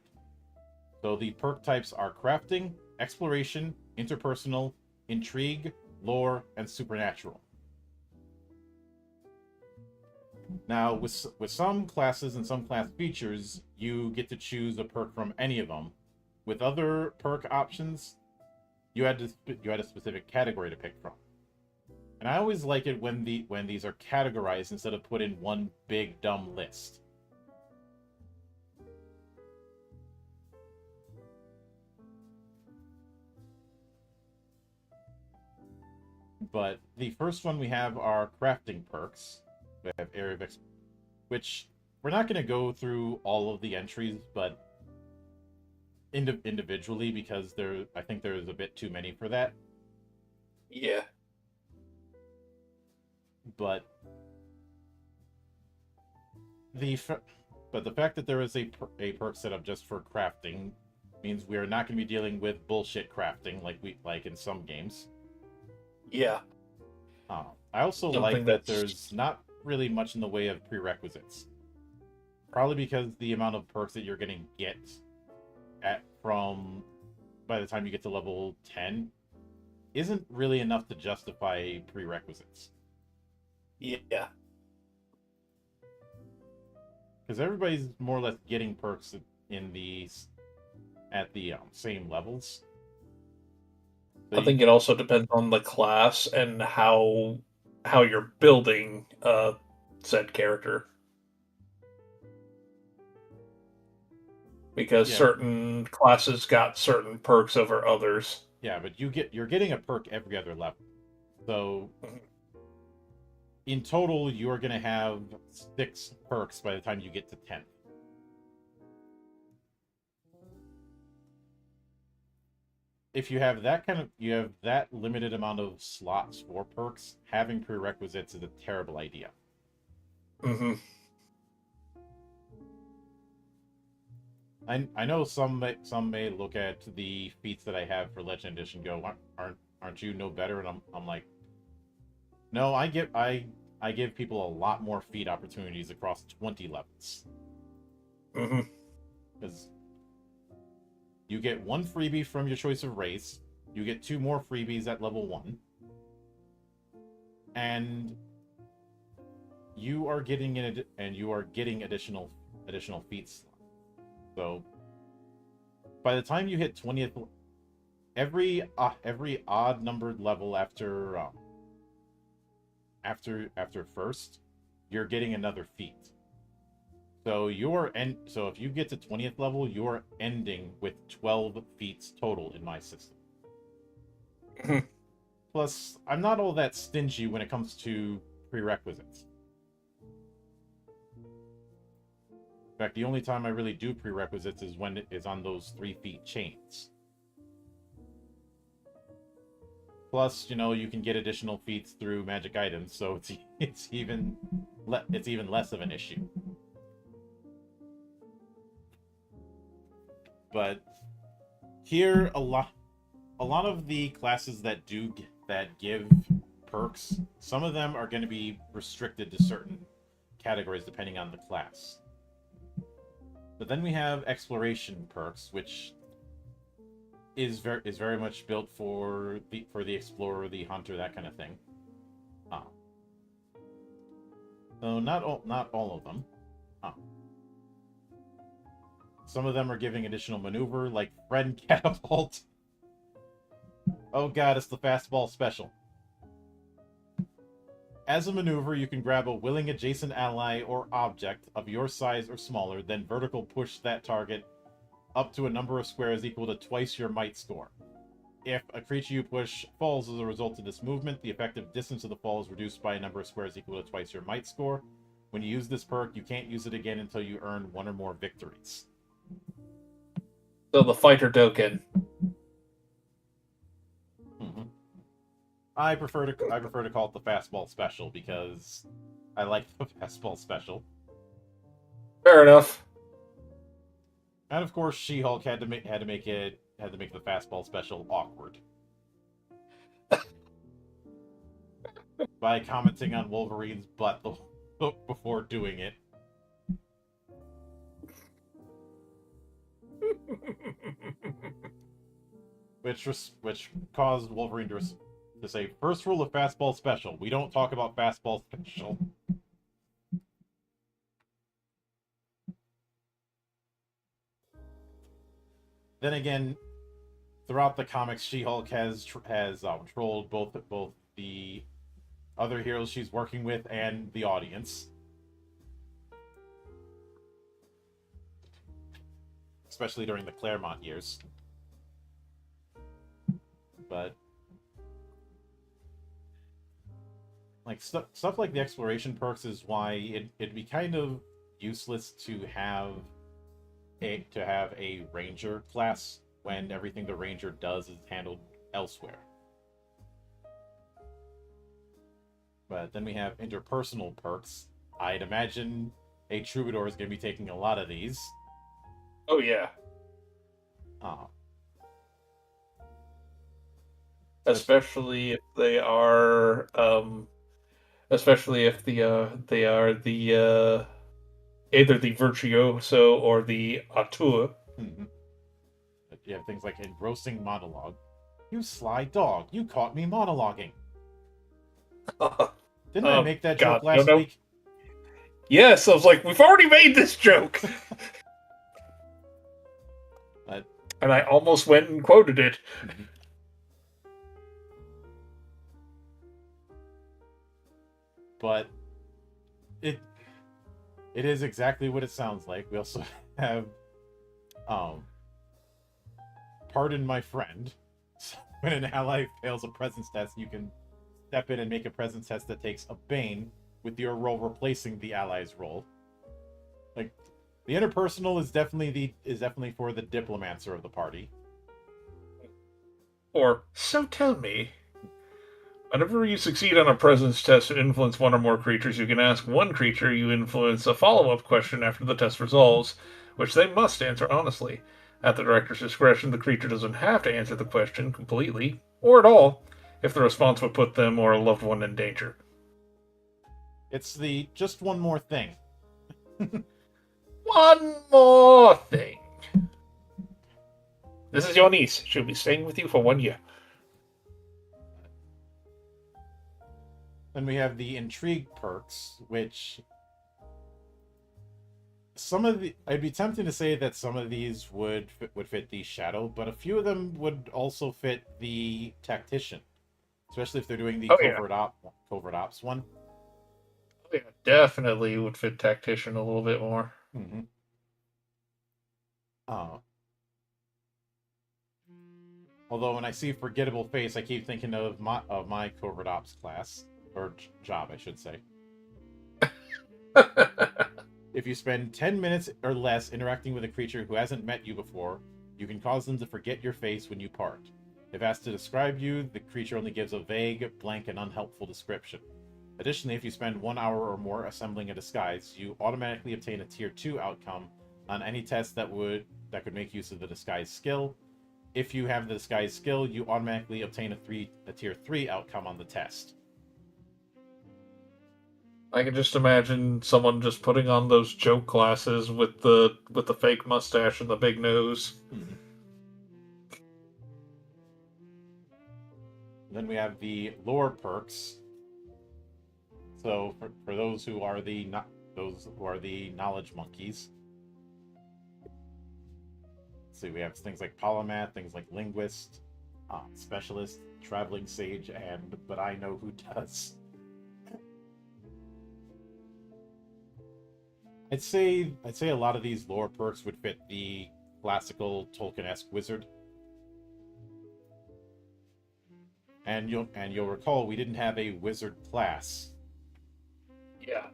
[SPEAKER 1] So the perk types are crafting, exploration, interpersonal, intrigue, lore, and supernatural. Now, with some classes and some class features, you get to choose a perk from any of them. With other perk options, you had a specific category to pick from. And I always like it when these are categorized instead of put in one big dumb list. But the first one we have are crafting perks. We have area of which we're not going to go through all of the entries, but individually, because I think there's a bit too many for that.
[SPEAKER 2] Yeah.
[SPEAKER 1] But the fact that there is a perk set up just for crafting means we are not going to be dealing with bullshit crafting like in some games.
[SPEAKER 2] Yeah.
[SPEAKER 1] I also like that there's not really much in the way of prerequisites. Probably because the amount of perks that you're going to get by the time you get to level 10 isn't really enough to justify prerequisites.
[SPEAKER 2] Yeah.
[SPEAKER 1] Because everybody's more or less getting perks at the same levels.
[SPEAKER 2] I think it also depends on the class and how you're building said character. Because certain classes got certain perks over others.
[SPEAKER 1] Yeah, but you're getting a perk every other level. So in total, you're going to have 6 perks by the time you get to 10. If you have that limited amount of slots for perks, having prerequisites is a terrible idea.
[SPEAKER 2] Mm-hmm.
[SPEAKER 1] I know some may look at the feats that I have for Legend Edition go, aren't you no better? And I'm like, no, I give people a lot more feat opportunities across 20 levels.
[SPEAKER 2] Mm-hmm.
[SPEAKER 1] Because you get 1 freebie from your choice of race, you get 2 more freebies at level 1, and you are getting additional feats. So by the time you hit 20th, every odd numbered level after first, you're getting another feat. So if you get to 20th level, you're ending with 12 feats total in my system. Plus, I'm not all that stingy when it comes to prerequisites. In fact, the only time I really do prerequisites is when it is on those 3 feet chains. Plus, you can get additional feats through magic items, so it's even less of an issue. But here, a lot of the classes that give perks, some of them are going to be restricted to certain categories depending on the class. But then we have exploration perks, which is very much built for the explorer, the hunter, that kind of thing. So not all of them. Some of them are giving additional maneuver, like friend catapult. Oh god, it's the fastball special. As a maneuver, you can grab a willing adjacent ally or object of your size or smaller, then vertical push that target up to a number of squares equal to twice your might score. If a creature you push falls as a result of this movement, the effective distance of the fall is reduced by a number of squares equal to twice your might score. When you use this perk, you can't use it again until you earn 1 or more victories.
[SPEAKER 2] So the fighter token.
[SPEAKER 1] Mm-hmm. I prefer to call it the fastball special because I like the fastball special.
[SPEAKER 2] Fair enough.
[SPEAKER 1] And of course, She-Hulk had to make the fastball special awkward by commenting on Wolverine's butt before doing it. Which caused Wolverine to say, first rule of fastball special, we don't talk about fastball special. Then again, throughout the comics, She-Hulk has trolled both the other heroes she's working with and the audience. Especially during the Claremont years. But like stuff like the exploration perks is why it'd be kind of useless to have a ranger class when everything the ranger does is handled elsewhere. But then we have interpersonal perks. I'd imagine a troubadour is going to be taking a lot of these.
[SPEAKER 2] Oh yeah.
[SPEAKER 1] Uh,
[SPEAKER 2] Especially if they are especially if they are the either the virtuoso or the auteur.
[SPEAKER 1] mhm. You have things like engrossing monologue. You sly dog, you caught me monologuing. Didn't I
[SPEAKER 2] Oh,
[SPEAKER 1] make that
[SPEAKER 2] God,
[SPEAKER 1] joke last
[SPEAKER 2] no.
[SPEAKER 1] week?
[SPEAKER 2] Yes, I was like, we've already made this joke.
[SPEAKER 1] But
[SPEAKER 2] And I almost went and quoted it.
[SPEAKER 1] but it is exactly what it sounds like. We also have pardon my friend. So when an ally fails a presence test, you can step in and make a presence test that takes a bane with your role replacing the ally's role. Like the interpersonal is definitely for the diplomancer of the party.
[SPEAKER 2] Or, so tell me. Whenever you succeed on a presence test to influence one or more creatures, you can ask one creature you influence a follow-up question after the test resolves, which they must answer honestly. At the director's discretion, the creature doesn't have to answer the question completely, or at all, if the response would put them or a loved one in danger.
[SPEAKER 1] It's the just one more thing.
[SPEAKER 2] One more thing. This is your niece. She'll be staying with you for 1 year.
[SPEAKER 1] Then we have the intrigue perks, which I'd be tempted to say that some of these would fit the shadow, but a few of them would also fit the tactician, especially if they're doing the covert ops one.
[SPEAKER 2] Oh, yeah, definitely would fit tactician a little bit more.
[SPEAKER 1] Mm-hmm. Although when I see forgettable face, I keep thinking of my covert ops class or job, I should say. If you spend 10 minutes or less interacting with a creature who hasn't met you before, you can cause them to forget your face when you part. If asked to describe you, the creature only gives a vague, blank, and unhelpful description. Additionally, if you spend 1 hour or more assembling a disguise, you automatically obtain a tier 2 outcome on any test that could make use of the disguise skill. If you have the disguise skill, you automatically obtain a tier 3 outcome on the test.
[SPEAKER 2] I can just imagine someone just putting on those joke glasses with the fake mustache and the big nose.
[SPEAKER 1] Mm-hmm. Then we have the lore perks. So for those who are the knowledge monkeys. Let's see, we have things like polymath, things like linguist, specialist, traveling sage, and but I know who does. I'd say a lot of these lore perks would fit the classical Tolkien-esque wizard. And you'll recall we didn't have a wizard class.
[SPEAKER 2] Yeah.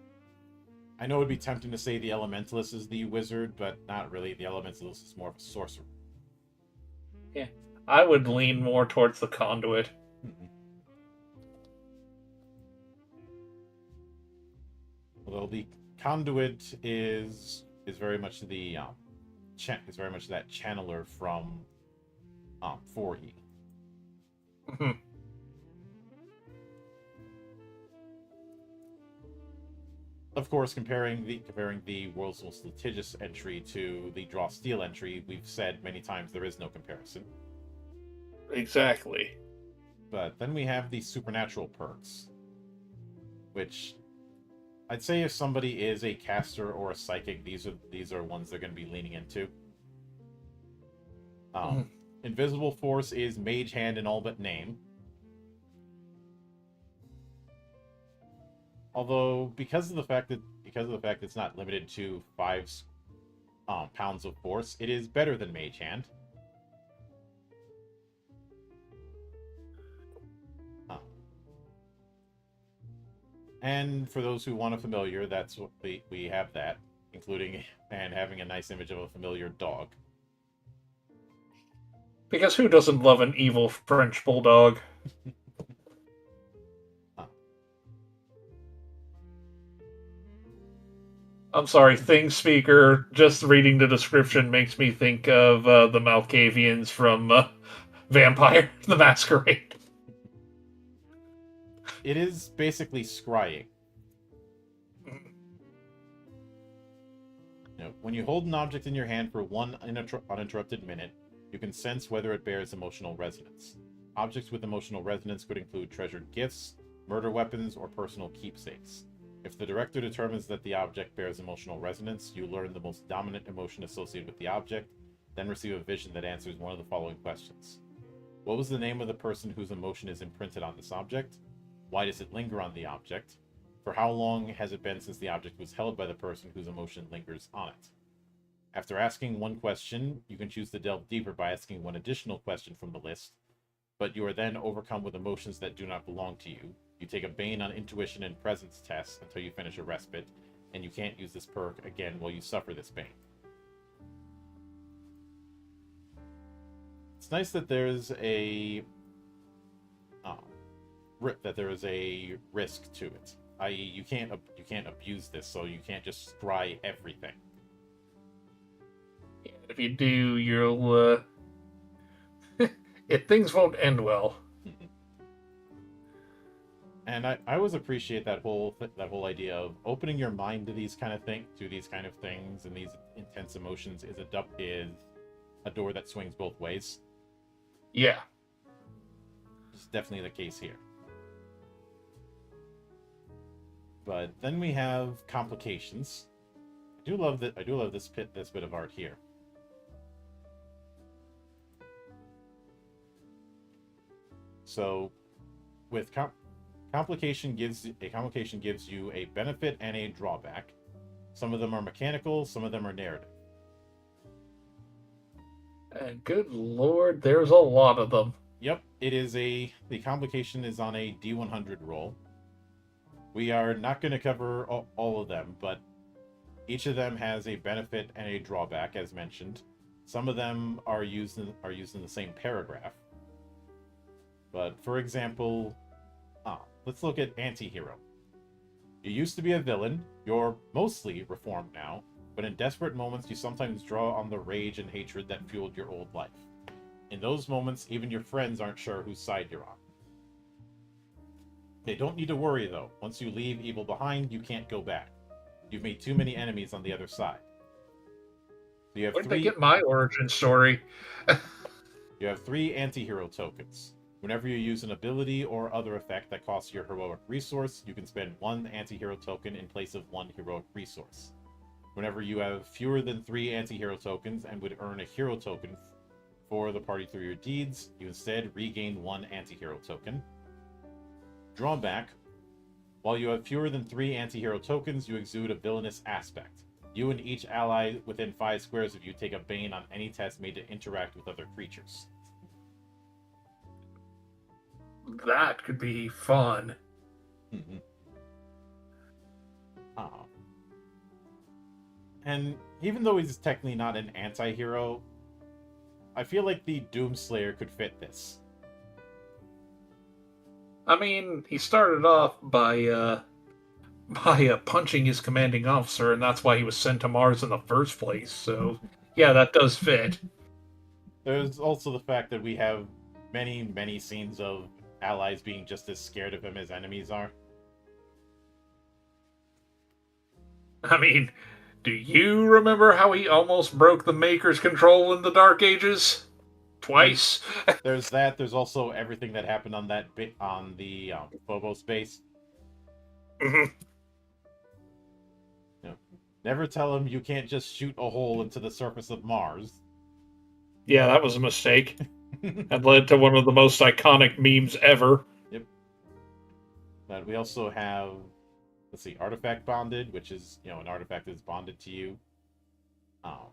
[SPEAKER 1] I know it'd be tempting to say the elementalist is the wizard, but not really. The elementalist is more of a sorcerer.
[SPEAKER 2] Yeah. I would lean more towards the conduit.
[SPEAKER 1] Mm-hmm. Although the conduit is very much the is very much that channeler from 4E. Of course, comparing the World's Most Litigious entry to the Draw Steel entry, we've said many times there is no comparison.
[SPEAKER 2] Exactly.
[SPEAKER 1] But then we have the supernatural perks, which I'd say if somebody is a caster or a psychic, these are ones they're going to be leaning into. Invisible Force is Mage Hand in all but name. Although, because of the fact it's not limited to 5 pounds of force, it is better than Mage Hand. And for those who want a familiar, that's what we have that, including and having a nice image of a familiar dog.
[SPEAKER 2] Because who doesn't love an evil French bulldog?
[SPEAKER 1] Huh.
[SPEAKER 2] I'm sorry, Thing Speaker, just reading the description makes me think of the Malkavians from Vampire the Masquerade.
[SPEAKER 1] It is basically scrying. When you hold an object in your hand for one uninterrupted minute, you can sense whether it bears emotional resonance. Objects with emotional resonance could include treasured gifts, murder weapons, or personal keepsakes. If the director determines that the object bears emotional resonance, you learn the most dominant emotion associated with the object, then receive a vision that answers one of the following questions. What was the name of the person whose emotion is imprinted on this object? Why does it linger on the object? For how long has it been since the object was held by the person whose emotion lingers on it? After asking one question, you can choose to delve deeper by asking one additional question from the list, but you are then overcome with emotions that do not belong to you. You take a Bane on Intuition and Presence test until you finish a respite, and you can't use this perk again while you suffer this Bane. It's nice that there's a risk to it. I.e., you can't abuse this, so you can't just scry everything.
[SPEAKER 2] If you do, you'll things won't end well.
[SPEAKER 1] And I always appreciate that whole idea of opening your mind to these kind of things, and these intense emotions is a door that swings both ways.
[SPEAKER 2] Yeah,
[SPEAKER 1] It's definitely the case here. But then we have complications. I do love this bit of art here. So, with complication gives you a benefit and a drawback. Some of them are mechanical, some of them are narrative.
[SPEAKER 2] and good lord, there's a lot of them.
[SPEAKER 1] Yep, the complication is on a D100 roll. We are not going to cover all of them, but each of them has a benefit and a drawback, as mentioned. Some of them are used in the same paragraph. But for example, let's look at Anti-Hero. You used to be a villain. You're mostly reformed now, but in desperate moments, you sometimes draw on the rage and hatred that fueled your old life. In those moments, even your friends aren't sure whose side you're on. They don't need to worry, though. Once you leave evil behind, you can't go back. You've made too many enemies on the other side. So you have
[SPEAKER 2] Where'd they get my origin story?
[SPEAKER 1] You have 3 anti-hero tokens. Whenever you use an ability or other effect that costs your heroic resource, you can spend 1 anti-hero token in place of 1 heroic resource. Whenever you have fewer than 3 anti-hero tokens and would earn a hero token for the party through your deeds, you instead regain 1 anti-hero token. Drawback: while you have fewer than 3 anti-hero tokens, you exude a villainous aspect. You and each ally within 5 squares of you take a Bane on any test made to interact with other creatures.
[SPEAKER 2] That could be fun.
[SPEAKER 1] Mm-hmm. And even though he's technically not an anti-hero, I feel like the Doomslayer could fit this.
[SPEAKER 2] I mean, he started off by punching his commanding officer, and that's why he was sent to Mars in the first place. So, yeah, that does fit.
[SPEAKER 1] There's also the fact that we have many, many scenes of allies being just as scared of him as enemies are.
[SPEAKER 2] I mean, do you remember how he almost broke the Maker's control in the Dark Ages? Twice?
[SPEAKER 1] There's that. There's also everything that happened on that bit on the Phobos base.
[SPEAKER 2] Mhm.
[SPEAKER 1] Never tell him you can't just shoot a hole into the surface of Mars.
[SPEAKER 2] Yeah, that was a mistake. That led to one of the most iconic memes ever.
[SPEAKER 1] Yep. But we also have, let's see, artifact bonded, which is, an artifact is bonded to you. So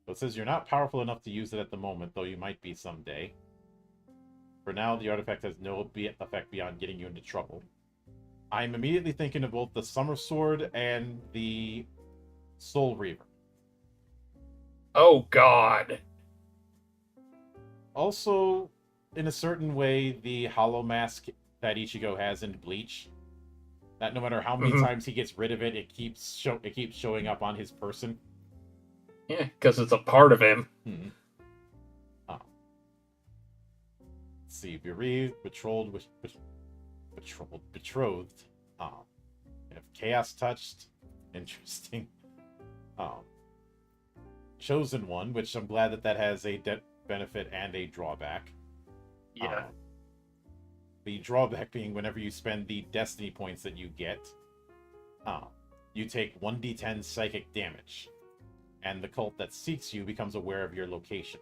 [SPEAKER 1] it says you're not powerful enough to use it at the moment, though you might be someday. For now, the artifact has no effect beyond getting you into trouble. I'm immediately thinking of both the Summer Sword and the Soul Reaver.
[SPEAKER 2] Oh God.
[SPEAKER 1] Also, in a certain way, the Hollow Mask that Ichigo has in Bleach. That no matter how many
[SPEAKER 2] Mhm.
[SPEAKER 1] times he gets rid of it, it keeps showing up on his person.
[SPEAKER 2] Yeah, because it's a part of him.
[SPEAKER 1] Hmm. Let's see, bereaved, betrothed. If chaos touched, interesting. Um, chosen one, which I'm glad that has a benefit and a drawback.
[SPEAKER 2] Yeah.
[SPEAKER 1] The drawback being whenever you spend the destiny points that you get, you take 1d10 psychic damage, and the cult that seeks you becomes aware of your location.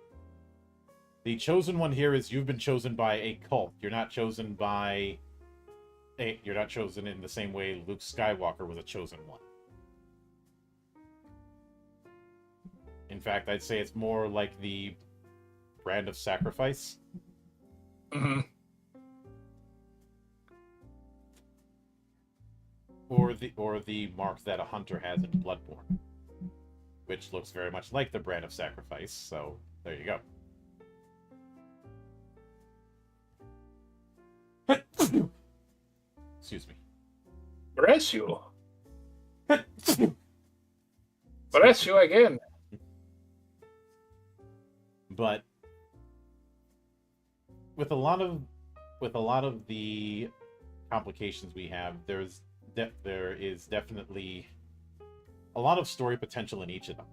[SPEAKER 1] The chosen one here is you've been chosen by a cult. You're not chosen by you're not chosen in the same way Luke Skywalker was a chosen one. In fact, I'd say it's more like the brand of sacrifice.
[SPEAKER 2] Mm-hmm.
[SPEAKER 1] Or the mark that a hunter has in Bloodborne, which looks very much like the brand of sacrifice. So there you go. Excuse me.
[SPEAKER 2] Bless you. Bless you again.
[SPEAKER 1] But with a lot of the complications we have, there is definitely a lot of story potential in each of them.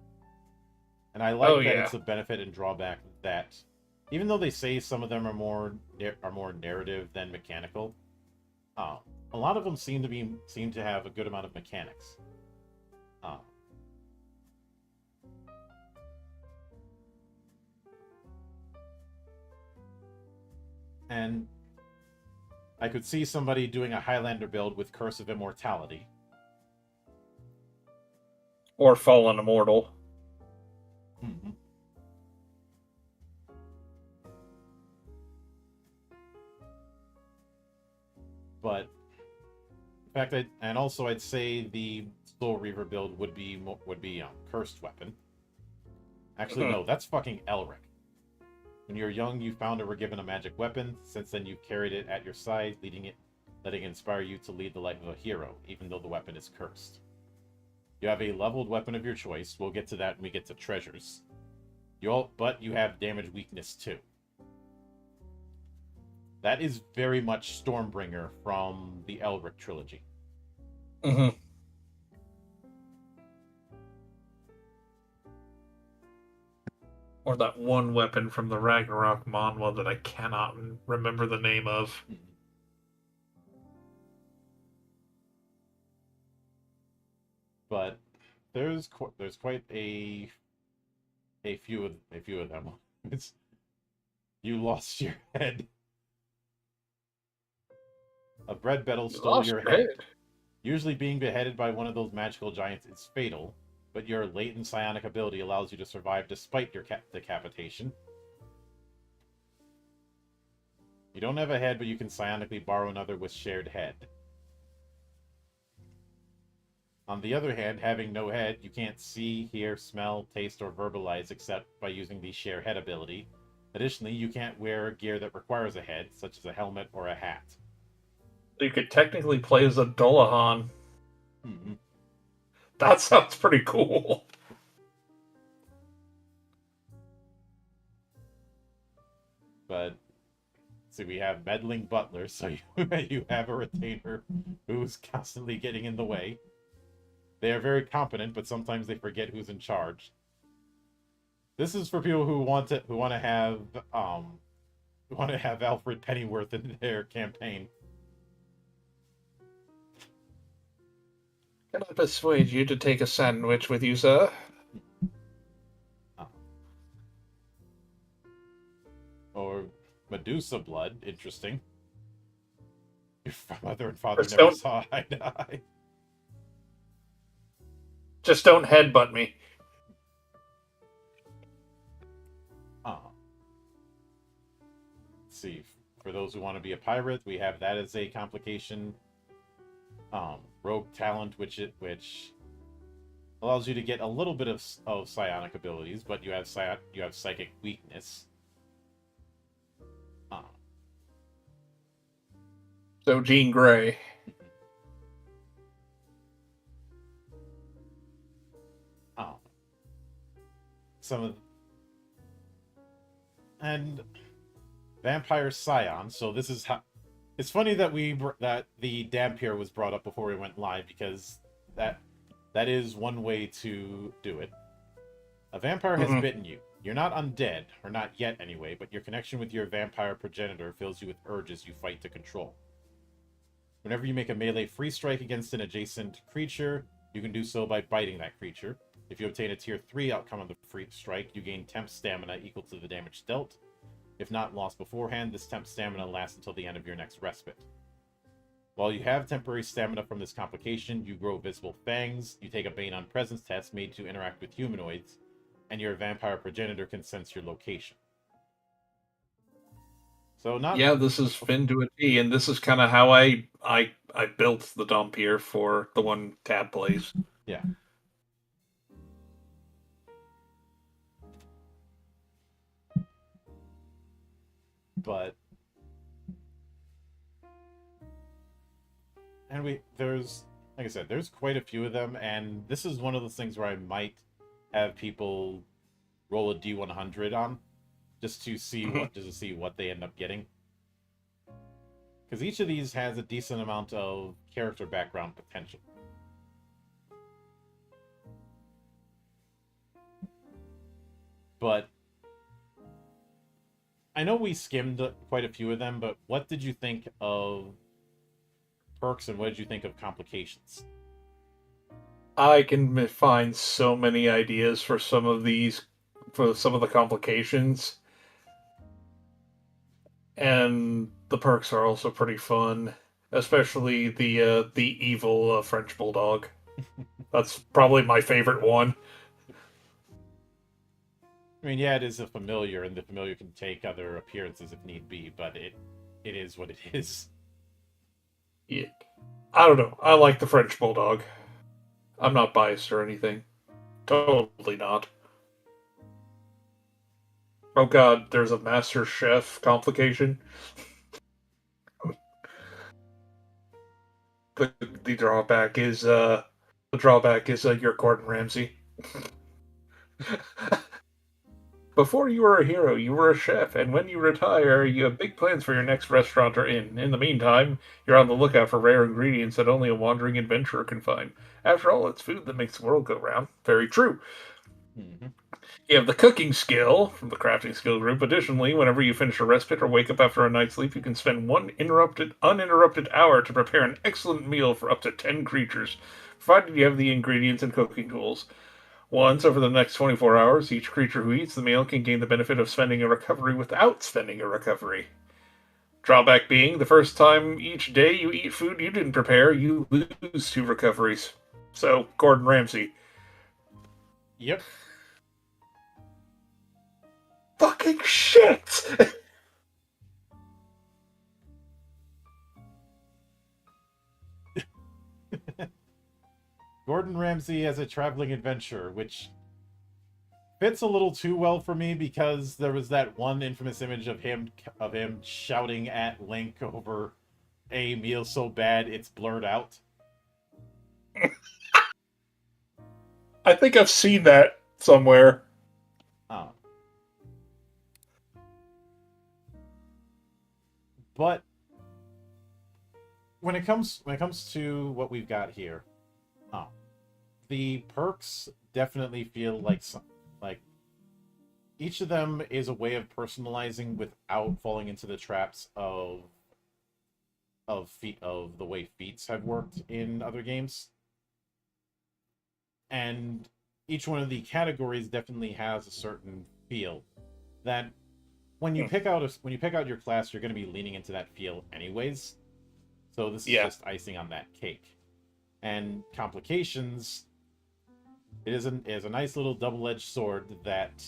[SPEAKER 1] And I like that it's a benefit and drawback that even though they say some of them are more narrative than mechanical, a lot of them seem to have a good amount of mechanics. And I could see somebody doing a Highlander build with Curse of Immortality.
[SPEAKER 2] Or Fallen Immortal.
[SPEAKER 1] Mm-hmm. But in fact, I'd say the Soul Reaver build would be Cursed Weapon. Actually, no, that's fucking Elric. When you were young, you found or were given a magic weapon. Since then, you've carried it at your side, letting it inspire you to lead the life of a hero, even though the weapon is cursed. You have a leveled weapon of your choice. We'll get to that when we get to treasures. But you have damage weakness too. That is very much Stormbringer from the Elric trilogy.
[SPEAKER 2] Mm-hmm. Or that one weapon from the Ragnarok manhwa that I cannot remember the name of.
[SPEAKER 1] But there's quite a few of them. It's you lost your head. A bread beetle stole your head. Usually being beheaded by one of those magical giants is fatal, but your latent psionic ability allows you to survive despite your decapitation. You don't have a head, but you can psionically borrow another with shared head. On the other hand, having no head, you can't see, hear, smell, taste, or verbalize except by using the share head ability. Additionally, you can't wear gear that requires a head, such as a helmet or a hat.
[SPEAKER 2] You could technically play as a Dullahan.
[SPEAKER 1] Mm-hmm.
[SPEAKER 2] That sounds pretty cool.
[SPEAKER 1] But see, we have meddling butler, so you have a retainer who's constantly getting in the way. They are very competent, but sometimes they forget who's in charge. This is for people who want to have Alfred Pennyworth in their campaign.
[SPEAKER 2] Can I persuade you to take a sandwich with you, sir?
[SPEAKER 1] Or Medusa blood, interesting. Your mother and father
[SPEAKER 2] Just
[SPEAKER 1] never
[SPEAKER 2] don't-
[SPEAKER 1] saw eye to eye.
[SPEAKER 2] Just don't headbutt me.
[SPEAKER 1] Let's see. For those who want to be a pirate, we have that as a complication. rogue talent, which allows you to get a little bit of psionic abilities, but you have psychic weakness. Um,
[SPEAKER 2] So Jean Grey.
[SPEAKER 1] um, some of and Vampire Scion. So this is how. It's funny that that the Dampier was brought up before we went live, because that is one way to do it. A vampire has
[SPEAKER 2] Mhm.
[SPEAKER 1] bitten you. You're not undead, or not yet anyway, but your connection with your vampire progenitor fills you with urges you fight to control. Whenever you make a melee free strike against an adjacent creature, you can do so by biting that creature. If you obtain a tier 3 outcome of the free strike, you gain temp stamina equal to the damage dealt. If not lost beforehand, this temp stamina lasts until the end of your next respite. While you have temporary stamina from this complication, you grow visible fangs, you take a Bane on Presence test made to interact with humanoids, and your vampire progenitor can sense your location. So not
[SPEAKER 2] Yeah, this is Finn to a T, and this is kind of how I built the Dampier for the one Tab plays.
[SPEAKER 1] yeah. But there's, like I said, there's quite a few of them, and this is one of those things where I might have people roll a D100 on, just to see what they end up getting, because each of these has a decent amount of character background potential. But I know we skimmed quite a few of them, but what did you think of perks, and what did you think of complications?
[SPEAKER 2] I can find so many ideas for some of these, for some of the complications, and the perks are also pretty fun, especially the evil French bulldog. That's probably my favorite one.
[SPEAKER 1] I mean, yeah, it is a familiar, and the familiar can take other appearances if need be, but it is what it is.
[SPEAKER 2] Yeah. I don't know. I like the French bulldog. I'm not biased or anything. Totally not. Oh god, there's a Master Chef complication. The drawback is you're Gordon Ramsay. Before you were a hero, you were a chef, and when you retire, you have big plans for your next restaurant or inn. In the meantime, you're on the lookout for rare ingredients that only a wandering adventurer can find. After all, it's food that makes the world go round. Very true.
[SPEAKER 1] Mm-hmm.
[SPEAKER 2] You have the cooking skill from the crafting skill group. Additionally, whenever you finish a respite or wake up after a night's sleep, you can spend one uninterrupted hour to prepare an excellent meal for up to 10 creatures, provided you have the ingredients and cooking tools. Once over the next 24 hours, each creature who eats the meal can gain the benefit of spending a recovery without spending a recovery. Drawback being, the first time each day you eat food you didn't prepare, you lose 2 recoveries. So, Gordon Ramsay.
[SPEAKER 1] Yep.
[SPEAKER 2] Fucking shit!
[SPEAKER 1] Gordon Ramsay as a traveling adventurer, which fits a little too well for me, because there was that one infamous image of him shouting at Link over a meal so bad it's blurred out.
[SPEAKER 2] I think I've seen that somewhere.
[SPEAKER 1] But when it comes to what we've got here, the perks definitely feel like each of them is a way of personalizing without falling into the traps of the way feats have worked in other games. And each one of the categories definitely has a certain feel that when you pick out your class, you're going to be leaning into that feel anyways. So this is just icing on that cake. And complications, it is a nice little double-edged sword that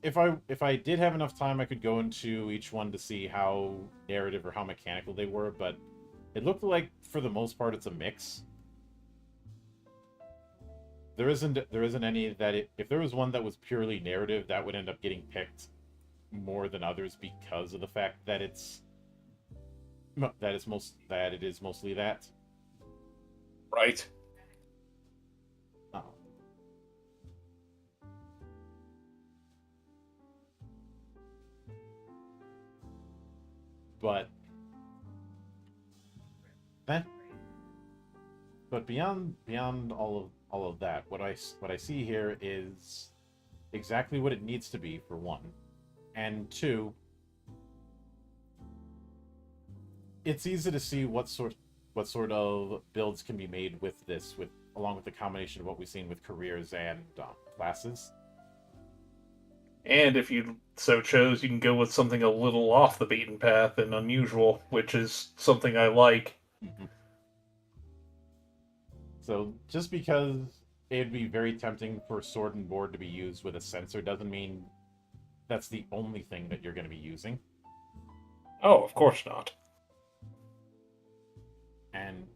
[SPEAKER 1] if I did have enough time, I could go into each one to see how narrative or how mechanical they were, but It looked like, for the most part, it's a mix. There isn't any that if there was one that was purely narrative, that would end up getting picked more than others because of the fact that it is mostly that.
[SPEAKER 2] Right.
[SPEAKER 1] Oh. But that, but beyond all of that, what I see here is exactly what it needs to be, for one, and two, it's easy to see what sort of builds can be made with this, along with the combination of what we've seen with careers and classes.
[SPEAKER 2] And if you so chose, you can go with something a little off the beaten path and unusual, which is something I like.
[SPEAKER 1] Mm-hmm. So just because it'd be very tempting for Sword and Board to be used with a sensor doesn't mean that's the only thing that you're going to be using.
[SPEAKER 2] Oh, of course not.
[SPEAKER 1] And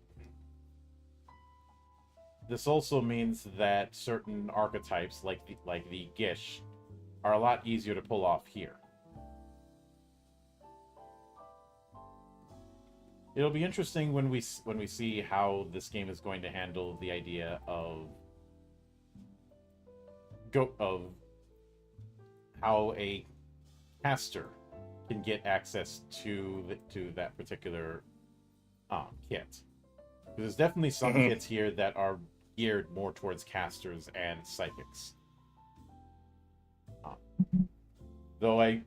[SPEAKER 1] this also means that certain archetypes, like the Gish, are a lot easier to pull off here. It'll be interesting when we see how this game is going to handle the idea of how a caster can get access to that particular kit. There's definitely some kits here that are geared more towards casters and psychics. Though I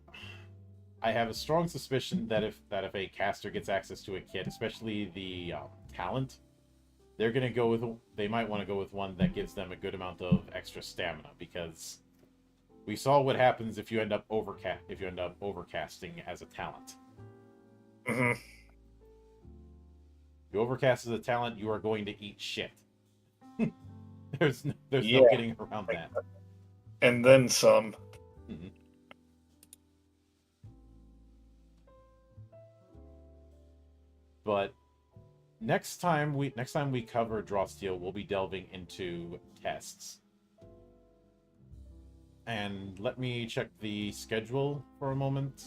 [SPEAKER 1] have a strong suspicion that if a caster gets access to a kit, especially the talent, they might want to go with one that gives them a good amount of extra stamina, because we saw what happens if you end up overcasting as a talent.
[SPEAKER 2] Mm-hmm.
[SPEAKER 1] If you overcast as a talent, you are going to eat shit. There's no getting around that.
[SPEAKER 2] And then some.
[SPEAKER 1] Mm-hmm. But next time we cover Drawsteel, we'll be delving into tests. And let me check the schedule for a moment.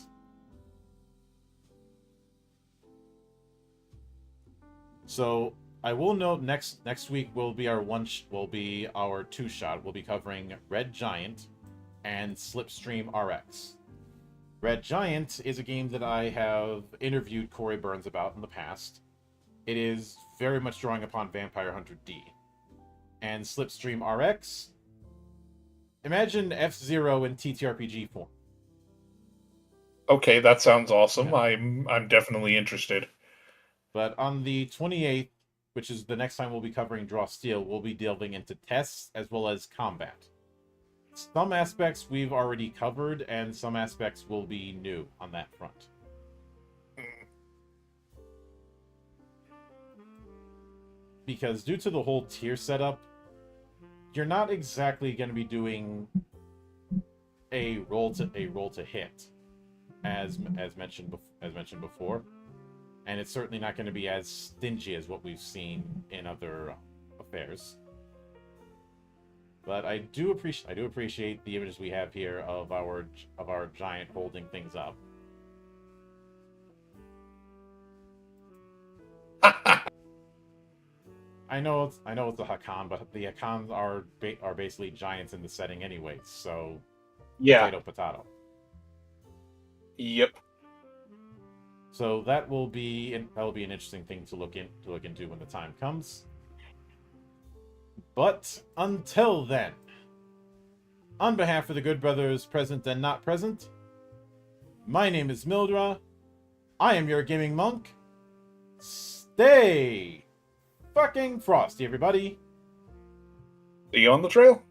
[SPEAKER 1] So I will note next week will be our two shot. We'll be covering Red Giant and Slipstream RX. Red Giant is a game that I have interviewed Corey Burns about in the past. It is very much drawing upon Vampire Hunter D. And Slipstream RX, imagine F-Zero in TTRPG form.
[SPEAKER 2] Okay, that sounds awesome.
[SPEAKER 1] Yeah.
[SPEAKER 2] I'm definitely interested.
[SPEAKER 1] But on the 28th, which is the next time we'll be covering Drawsteel, we'll be delving into tests as well as combat. Some aspects we've already covered, and some aspects will be new on that front. Because due to the whole tier setup, you're not exactly going to be doing a roll to hit, as mentioned before, and it's certainly not going to be as stingy as what we've seen in other affairs. But I do appreciate the images we have here of our giant holding things up. I know it's a Hakan, but the Hakans are basically giants in the setting anyway, so
[SPEAKER 2] Yeah.
[SPEAKER 1] potato.
[SPEAKER 2] Yep.
[SPEAKER 1] So that will be an interesting thing to look into when the time comes. But until then, on behalf of the good brothers present and not present, my name is Mildra. I am your gaming monk. Stay fucking frosty, everybody.
[SPEAKER 2] See you on the trail.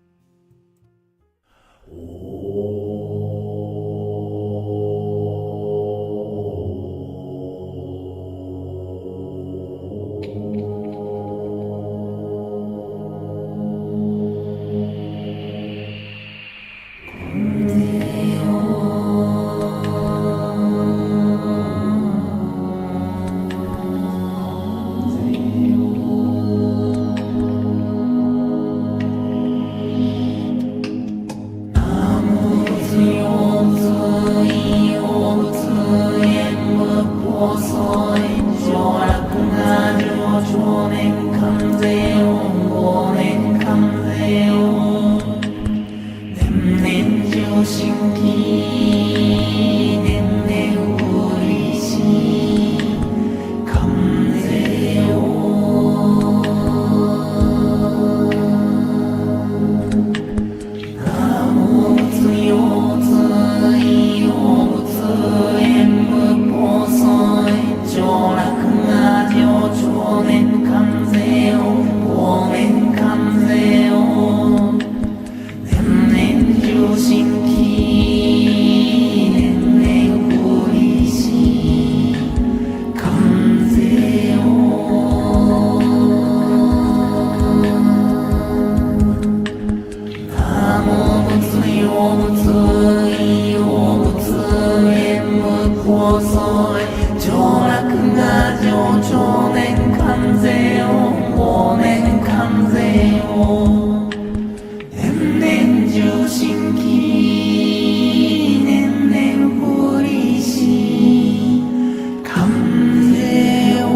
[SPEAKER 4] 年関税を往年関税を年々重心機年々不利し関税を